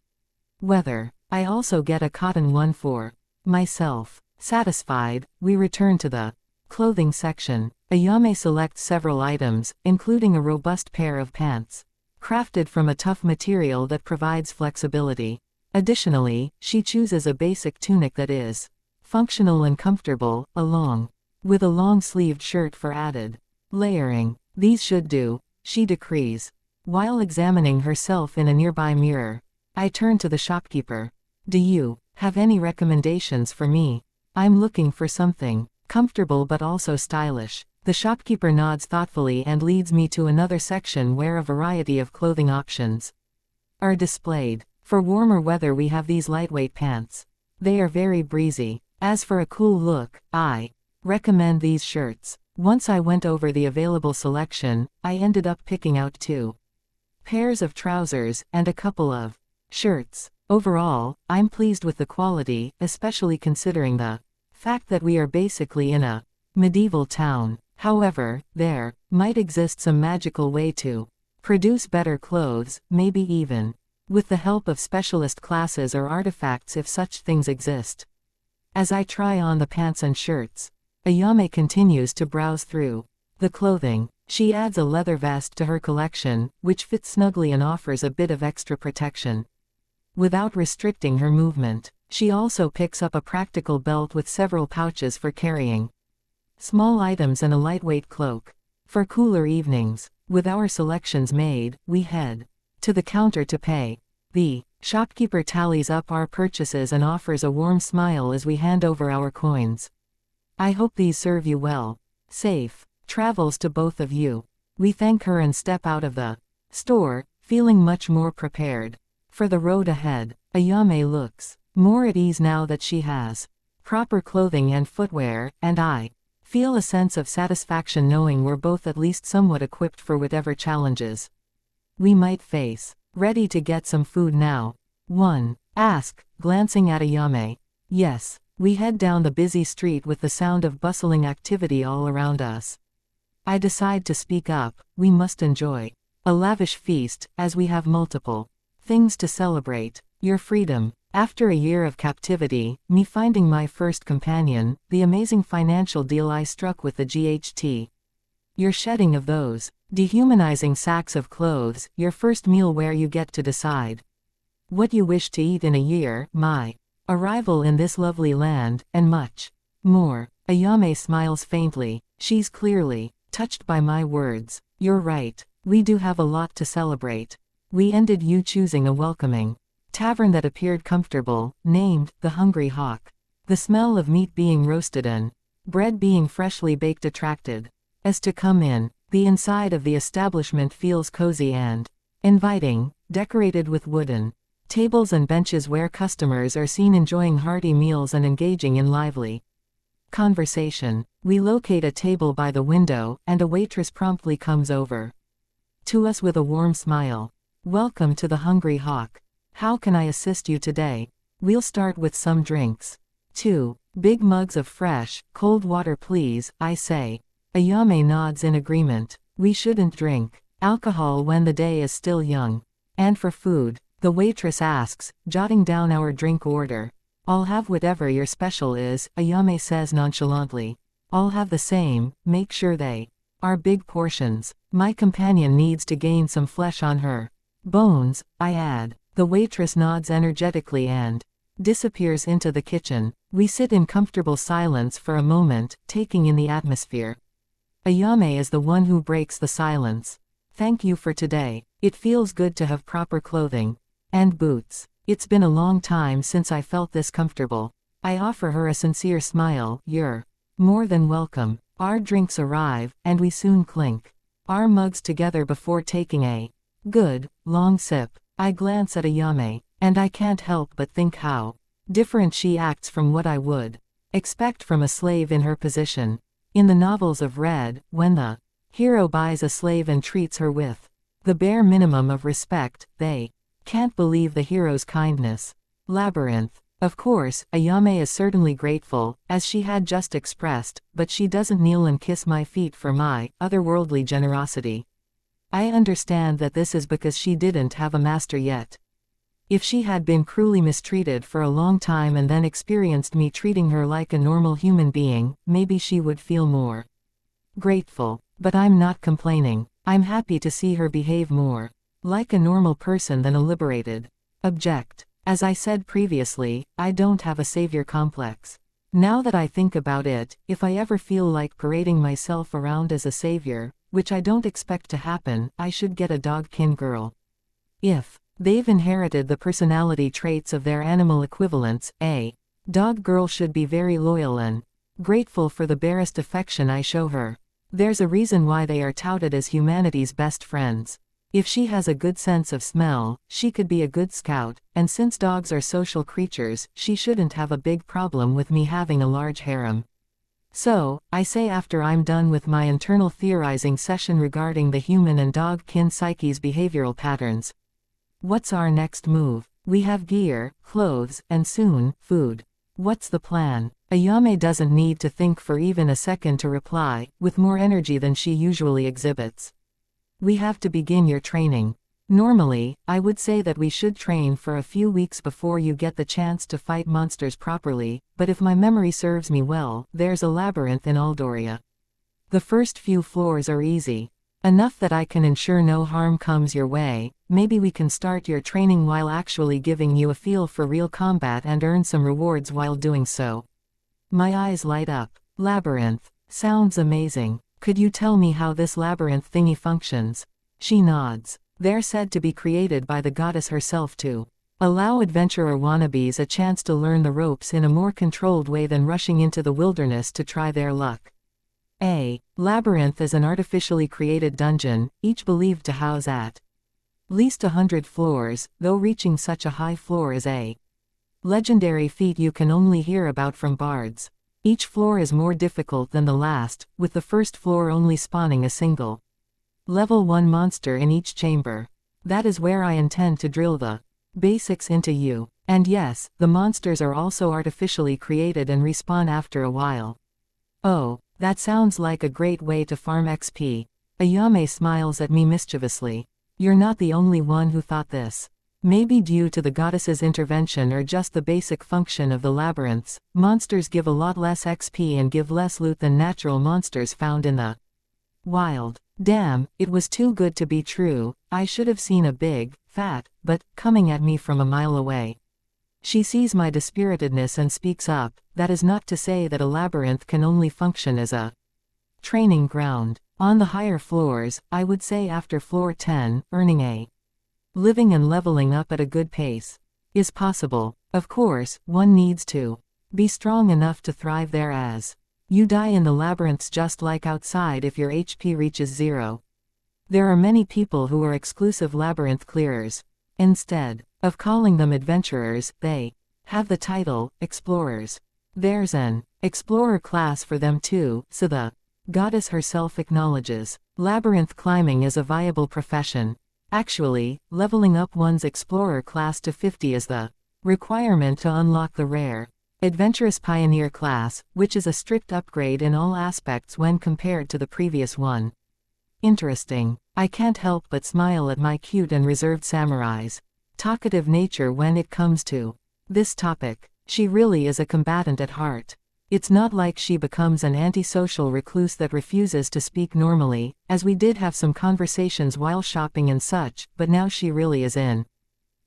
[SPEAKER 1] weather. I also get a cotton one for myself. Satisfied, we return to the clothing section. Ayame selects several items, including a robust pair of pants crafted from a tough material that provides flexibility. Additionally, she chooses a basic tunic that is functional and comfortable, along with a long-sleeved shirt for added layering. These should do, she decrees. While examining herself in a nearby mirror, I turn to the shopkeeper. Do you have any recommendations for me? I'm looking for something comfortable but also stylish. The shopkeeper nods thoughtfully and leads me to another section where a variety of clothing options are displayed. For warmer weather we have these lightweight pants. They are very breezy. As for a cool look, I recommend these shirts. Once I went over the available selection, I ended up picking out 2 pairs of trousers and a couple of shirts. Overall, I'm pleased with the quality, especially considering the fact that we are basically in a medieval town. However, there might exist some magical way to produce better clothes, maybe even with the help of specialist classes or artifacts if such things exist. As I try on the pants and shirts, Ayame continues to browse through the clothing. She adds a leather vest to her collection, which fits snugly and offers a bit of extra protection without restricting her movement. She also picks up a practical belt with several pouches for carrying Small items and a lightweight cloak. For cooler evenings, with our selections made, we head to the counter to pay. The shopkeeper tallies up our purchases and offers a warm smile as we hand over our coins. I hope these serve you well. Safe travels to both of you. We thank her and step out of the store, feeling much more prepared for the road ahead. Ayame looks more at ease now that she has proper clothing and footwear, and I feel a sense of satisfaction knowing we're both at least somewhat equipped for whatever challenges we might face. Ready to get some food now? One ask, glancing at Ayame. Yes. We head down the busy street with the sound of bustling activity all around us. I decide to speak up. We must enjoy a lavish feast, as we have multiple things to celebrate. Your freedom. After a year of captivity, me finding my first companion, the amazing financial deal I struck with the GHT. Your shedding of those dehumanizing sacks of clothes, your first meal where you get to decide what you wish to eat in a year, my arrival in this lovely land, and much more. Ayame smiles faintly. She's clearly touched by my words. You're right. We do have a lot to celebrate. We ended you choosing a welcoming tavern that appeared comfortable, named The Hungry Hawk. The smell of meat being roasted and bread being freshly baked attracted as to come in. The inside of the establishment feels cozy and inviting, decorated with wooden tables and benches where customers are seen enjoying hearty meals and engaging in lively conversation. We locate a table by the window, and a waitress promptly comes over to us with a warm smile. Welcome to the Hungry Hawk. How can I assist you today? We'll start with some drinks. 2 big mugs of fresh, cold water please, I say. Ayame nods in agreement. We shouldn't drink alcohol when the day is still young. And for food, the waitress asks, jotting down our drink order. I'll have whatever your special is, Ayame says nonchalantly. I'll have the same, make sure they are big portions. My companion needs to gain some flesh on her bones, I add. The waitress nods energetically and disappears into the kitchen. We sit in comfortable silence for a moment, taking in the atmosphere. Ayame is the one who breaks the silence. Thank you for today. It feels good to have proper clothing. And boots. It's been a long time since I felt this comfortable. I offer her a sincere smile. You're more than welcome. Our drinks arrive, and we soon clink our mugs together before taking a good, long sip. I glance at Ayame, and I can't help but think how different she acts from what I would expect from a slave in her position. In the novels I've read, when the hero buys a slave and treats her with the bare minimum of respect, they can't believe the hero's kindness. Labyrinth. Of course, Ayame is certainly grateful, as she had just expressed, but she doesn't kneel and kiss my feet for my otherworldly generosity. I understand that this is because she didn't have a master yet. If she had been cruelly mistreated for a long time and then experienced me treating her like a normal human being, maybe she would feel more grateful. But I'm not complaining. I'm happy to see her behave more like a normal person than a liberated object. As I said previously, I don't have a savior complex. Now that I think about it, if I ever feel like parading myself around as a savior, which I don't expect to happen, I should get a dog-kin girl. If they've inherited the personality traits of their animal equivalents, a dog girl should be very loyal and grateful for the barest affection I show her. There's a reason why they are touted as humanity's best friends. If she has a good sense of smell, she could be a good scout, and since dogs are social creatures, she shouldn't have a big problem with me having a large harem. So, I say after I'm done with my internal theorizing session regarding the human and dog-kin psyche's behavioral patterns. What's our next move? We have gear, clothes, and soon, food. What's the plan? Ayame doesn't need to think for even a second to reply, with more energy than she usually exhibits. We have to begin your training. Normally, I would say that we should train for a few weeks before you get the chance to fight monsters properly, but if my memory serves me well, there's a labyrinth in Aldoria. The first few floors are easy. Enough that I can ensure no harm comes your way. Maybe we can start your training while actually giving you a feel for real combat and earn some rewards while doing so. My eyes light up. Labyrinth. Sounds amazing. Could you tell me how this labyrinth thingy functions? She nods. They're said to be created by the goddess herself to allow adventurer wannabes a chance to learn the ropes in a more controlled way than rushing into the wilderness to try their luck. A labyrinth is an artificially created dungeon, each believed to house at least 100 floors, though reaching such a high floor is a legendary feat you can only hear about from bards. Each floor is more difficult than the last, with the first floor only spawning a single Level 1 monster in each chamber. That is where I intend to drill the basics into you. And yes, the monsters are also artificially created and respawn after a while. Oh, that sounds like a great way to farm XP. Ayame smiles at me mischievously. You're not the only one who thought this. Maybe due to the goddess's intervention or just the basic function of the labyrinths, monsters give a lot less XP and give less loot than natural monsters found in the wild. Damn, it was too good to be true. I should have seen a big, fat, but coming at me from a mile away. She sees my dispiritedness and speaks up. That is not to say that a labyrinth can only function as a training ground. On the higher floors, I would say after floor 10, earning a living and leveling up at a good pace is possible. Of course, one needs to be strong enough to thrive there, as you die in the labyrinths just like outside if your HP reaches 0. There are many people who are exclusive labyrinth clearers. Instead of calling them adventurers, they have the title explorers. There's an explorer class for them too, so the goddess herself acknowledges labyrinth climbing is a viable profession. Actually, leveling up one's explorer class to 50 is the requirement to unlock the rare Adventurous Pioneer class, which is a strict upgrade in all aspects when compared to the previous one. Interesting. I can't help but smile at my cute and reserved samurai's talkative nature when it comes to this topic. She really is a combatant at heart. It's not like she becomes an antisocial recluse that refuses to speak normally, as we did have some conversations while shopping and such, but now she really is in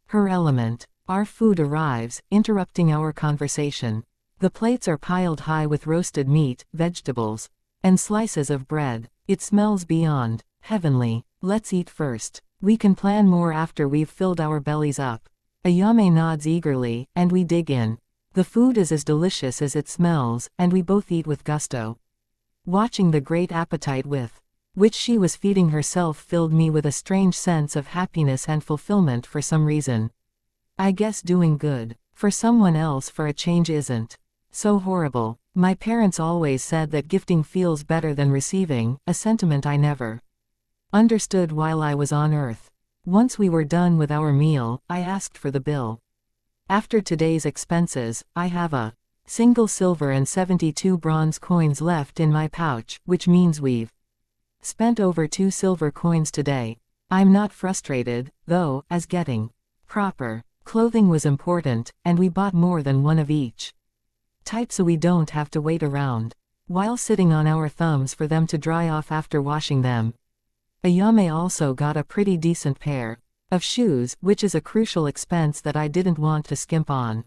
[SPEAKER 1] her element. Our food arrives, interrupting our conversation. The plates are piled high with roasted meat, vegetables, and slices of bread. It smells beyond heavenly. Let's eat first. We can plan more after we've filled our bellies up. Ayame nods eagerly, and we dig in. The food is as delicious as it smells, and we both eat with gusto. Watching the great appetite with which she was feeding herself filled me with a strange sense of happiness and fulfillment for some reason. I guess doing good for someone else for a change isn't so horrible. My parents always said that gifting feels better than receiving, a sentiment I never understood while I was on Earth. Once we were done with our meal, I asked for the bill. After today's expenses, I have a single silver and 72 bronze coins left in my pouch, which means we've spent over 2 silver coins today. I'm not frustrated, though, as getting proper clothing was important, and we bought more than one of each type so we don't have to wait around while sitting on our thumbs for them to dry off after washing them. Ayame also got a pretty decent pair of shoes, which is a crucial expense that I didn't want to skimp on.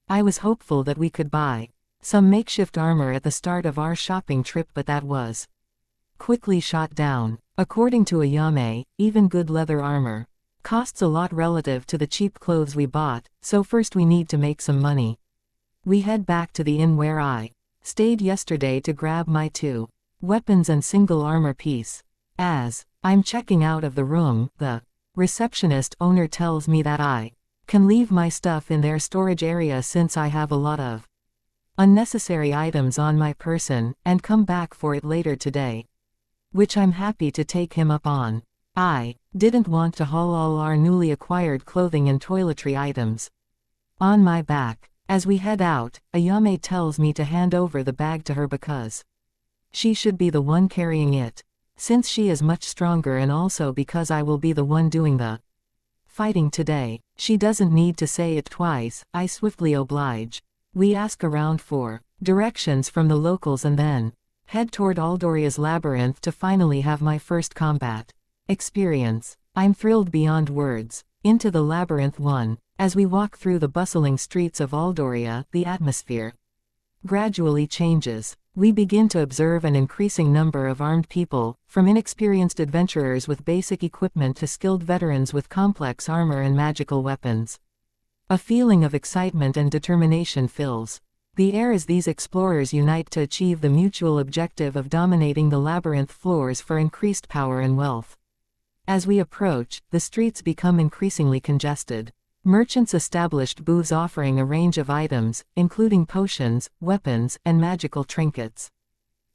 [SPEAKER 1] I was hopeful that we could buy some makeshift armor at the start of our shopping trip, but that was quickly shot down. According to Ayame, even good leather armor costs a lot relative to the cheap clothes we bought, so first we need to make some money. We head back to the inn where I stayed yesterday to grab my 2 weapons and single armor piece. As I'm checking out of the room, the receptionist owner tells me that I can leave my stuff in their storage area since I have a lot of unnecessary items on my person, and come back for it later today. Which I'm happy to take him up on. I didn't want to haul all our newly acquired clothing and toiletry items on my back. As we head out, Ayame tells me to hand over the bag to her because she should be the one carrying it, since she is much stronger, and also because I will be the one doing the fighting today. She doesn't need to say it twice. I swiftly oblige. We ask around for directions from the locals and then head toward Aldoria's labyrinth to finally have my first combat experience. I'm thrilled beyond words. Into the labyrinth 1. As we walk through the bustling streets of Aldoria, the atmosphere gradually changes. We begin to observe an increasing number of armed people, from inexperienced adventurers with basic equipment to skilled veterans with complex armor and magical weapons. A feeling of excitement and determination fills the air as these explorers unite to achieve the mutual objective of dominating the labyrinth floors for increased power and wealth. As we approach, the streets become increasingly congested. Merchants established booths offering a range of items, including potions, weapons, and magical trinkets.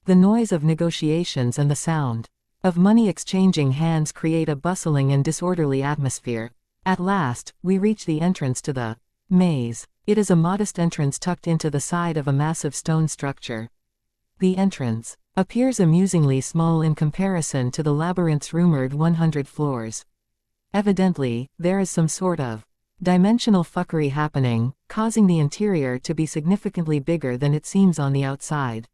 [SPEAKER 1] The noise of negotiations and the sound of money exchanging hands create a bustling and disorderly atmosphere. At last, we reach the entrance to the maze. It is a modest entrance tucked into the side of a massive stone structure. The entrance appears amusingly small in comparison to the labyrinth's rumored 100 floors. Evidently, there is some sort of dimensional fuckery happening, causing the interior to be significantly bigger than it seems on the outside.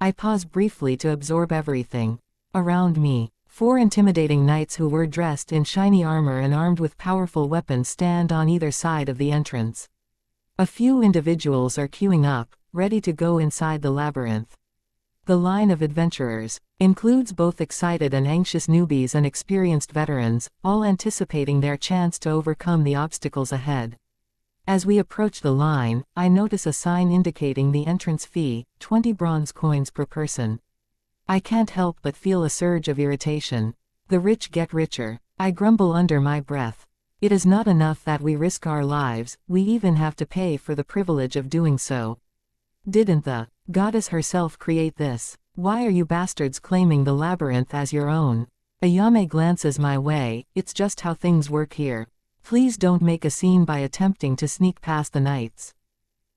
[SPEAKER 1] I pause briefly to absorb everything around me. 4 intimidating knights who were dressed in shiny armor and armed with powerful weapons stand on either side of the entrance. A few individuals are queuing up, ready to go inside the labyrinth. The line of adventurers includes both excited and anxious newbies and experienced veterans, all anticipating their chance to overcome the obstacles ahead. As we approach the line, I notice a sign indicating the entrance fee, 20 bronze coins per person. I can't help but feel a surge of irritation. The rich get richer. I grumble under my breath. It is not enough that we risk our lives, we even have to pay for the privilege of doing so. Didn't the goddess herself create this? Why are you bastards claiming the labyrinth as your own? Ayame glances my way. It's just how things work here. Please don't make a scene by attempting to sneak past the knights.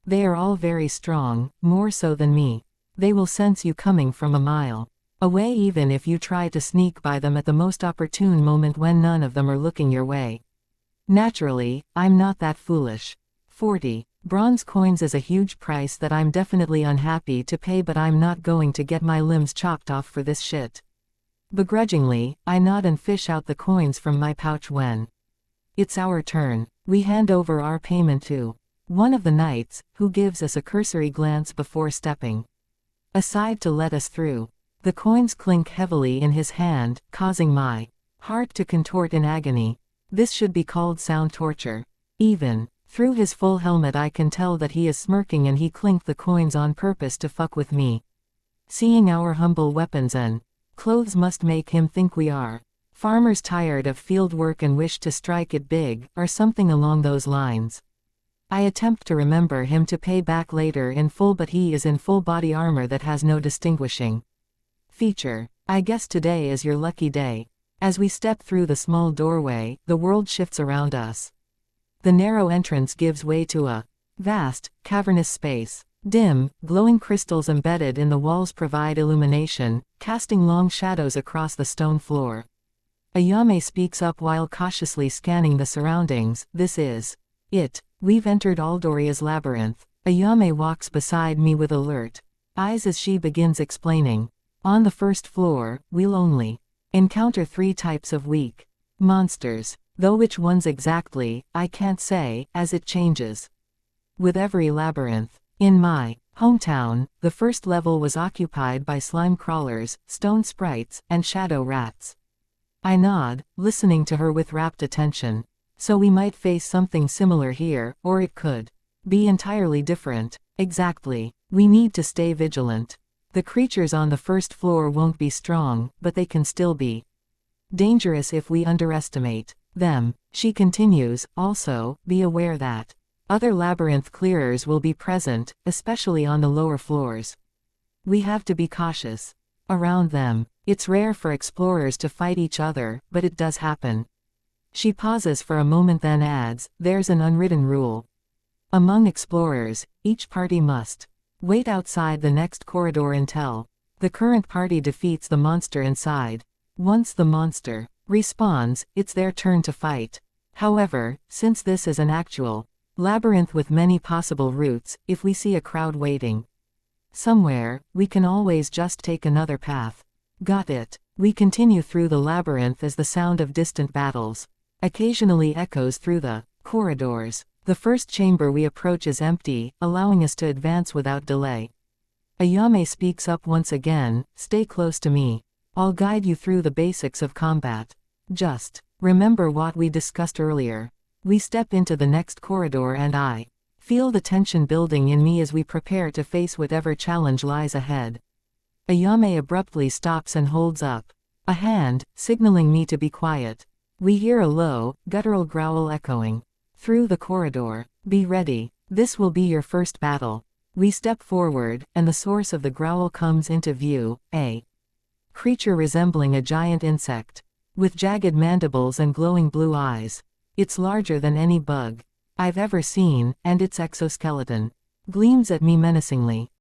[SPEAKER 1] They are all very strong, more so than me. They will sense you coming from a mile away even if you try to sneak by them at the most opportune moment when none of them are looking your way. Naturally, I'm not that foolish. 40 bronze coins is a huge price that I'm definitely unhappy to pay, but I'm not going to get my limbs chopped off for this shit. Begrudgingly, I nod and fish out the coins from my pouch when it's our turn. We hand over our payment to one of the knights, who gives us a cursory glance before stepping aside to let us through. The coins clink heavily in his hand, causing my heart to contort in agony. This should be called sound torture. Even through his full helmet I can tell that he is smirking, and he clinked the coins on purpose to fuck with me. Seeing our humble weapons and clothes must make him think we are farmers tired of field work and wish to strike it big, or something along those lines. I attempt to remember him to pay back later in full, but he is in full body armor that has no distinguishing feature. I guess today is your lucky day. As we step through the small doorway, the world shifts around us. The narrow entrance gives way to a vast, cavernous space. Dim, glowing crystals embedded in the walls provide illumination, casting long shadows across the stone floor. Ayame speaks up while cautiously scanning the surroundings. This is it. We've entered Aldoria's labyrinth. Ayame walks beside me with alert eyes as she begins explaining. On the first floor, we'll only encounter 3 types of weak monsters. Though which ones exactly, I can't say, as it changes with every labyrinth. In my hometown, the first level was occupied by slime crawlers, stone sprites, and shadow rats. I nod, listening to her with rapt attention. So we might face something similar here, or it could be entirely different. Exactly. We need to stay vigilant. The creatures on the first floor won't be strong, but they can still be dangerous if we underestimate them. She continues, also, be aware that other labyrinth clearers will be present, especially on the lower floors. We have to be cautious around them. It's rare for explorers to fight each other, but it does happen. She pauses for a moment, then adds, there's an unwritten rule. Among explorers, each party must wait outside the next corridor until the current party defeats the monster inside. Once the monster respawns, it's their turn to fight. However, since this is an actual labyrinth with many possible routes, if we see a crowd waiting somewhere, we can always just take another path. Got it. We continue through the labyrinth as the sound of distant battles occasionally echoes through the corridors. The first chamber we approach is empty, allowing us to advance without delay. Ayame speaks up once again, stay close to me. I'll guide you through the basics of combat. Just remember what we discussed earlier. We step into the next corridor and I feel the tension building in me as we prepare to face whatever challenge lies ahead. Ayame abruptly stops and holds up a hand, signaling me to be quiet. We hear a low, guttural growl echoing through the corridor. Be ready. This will be your first battle. We step forward, and the source of the growl comes into view, a creature resembling a giant insect, with jagged mandibles and glowing blue eyes. It's larger than any bug I've ever seen, and its exoskeleton gleams at me menacingly.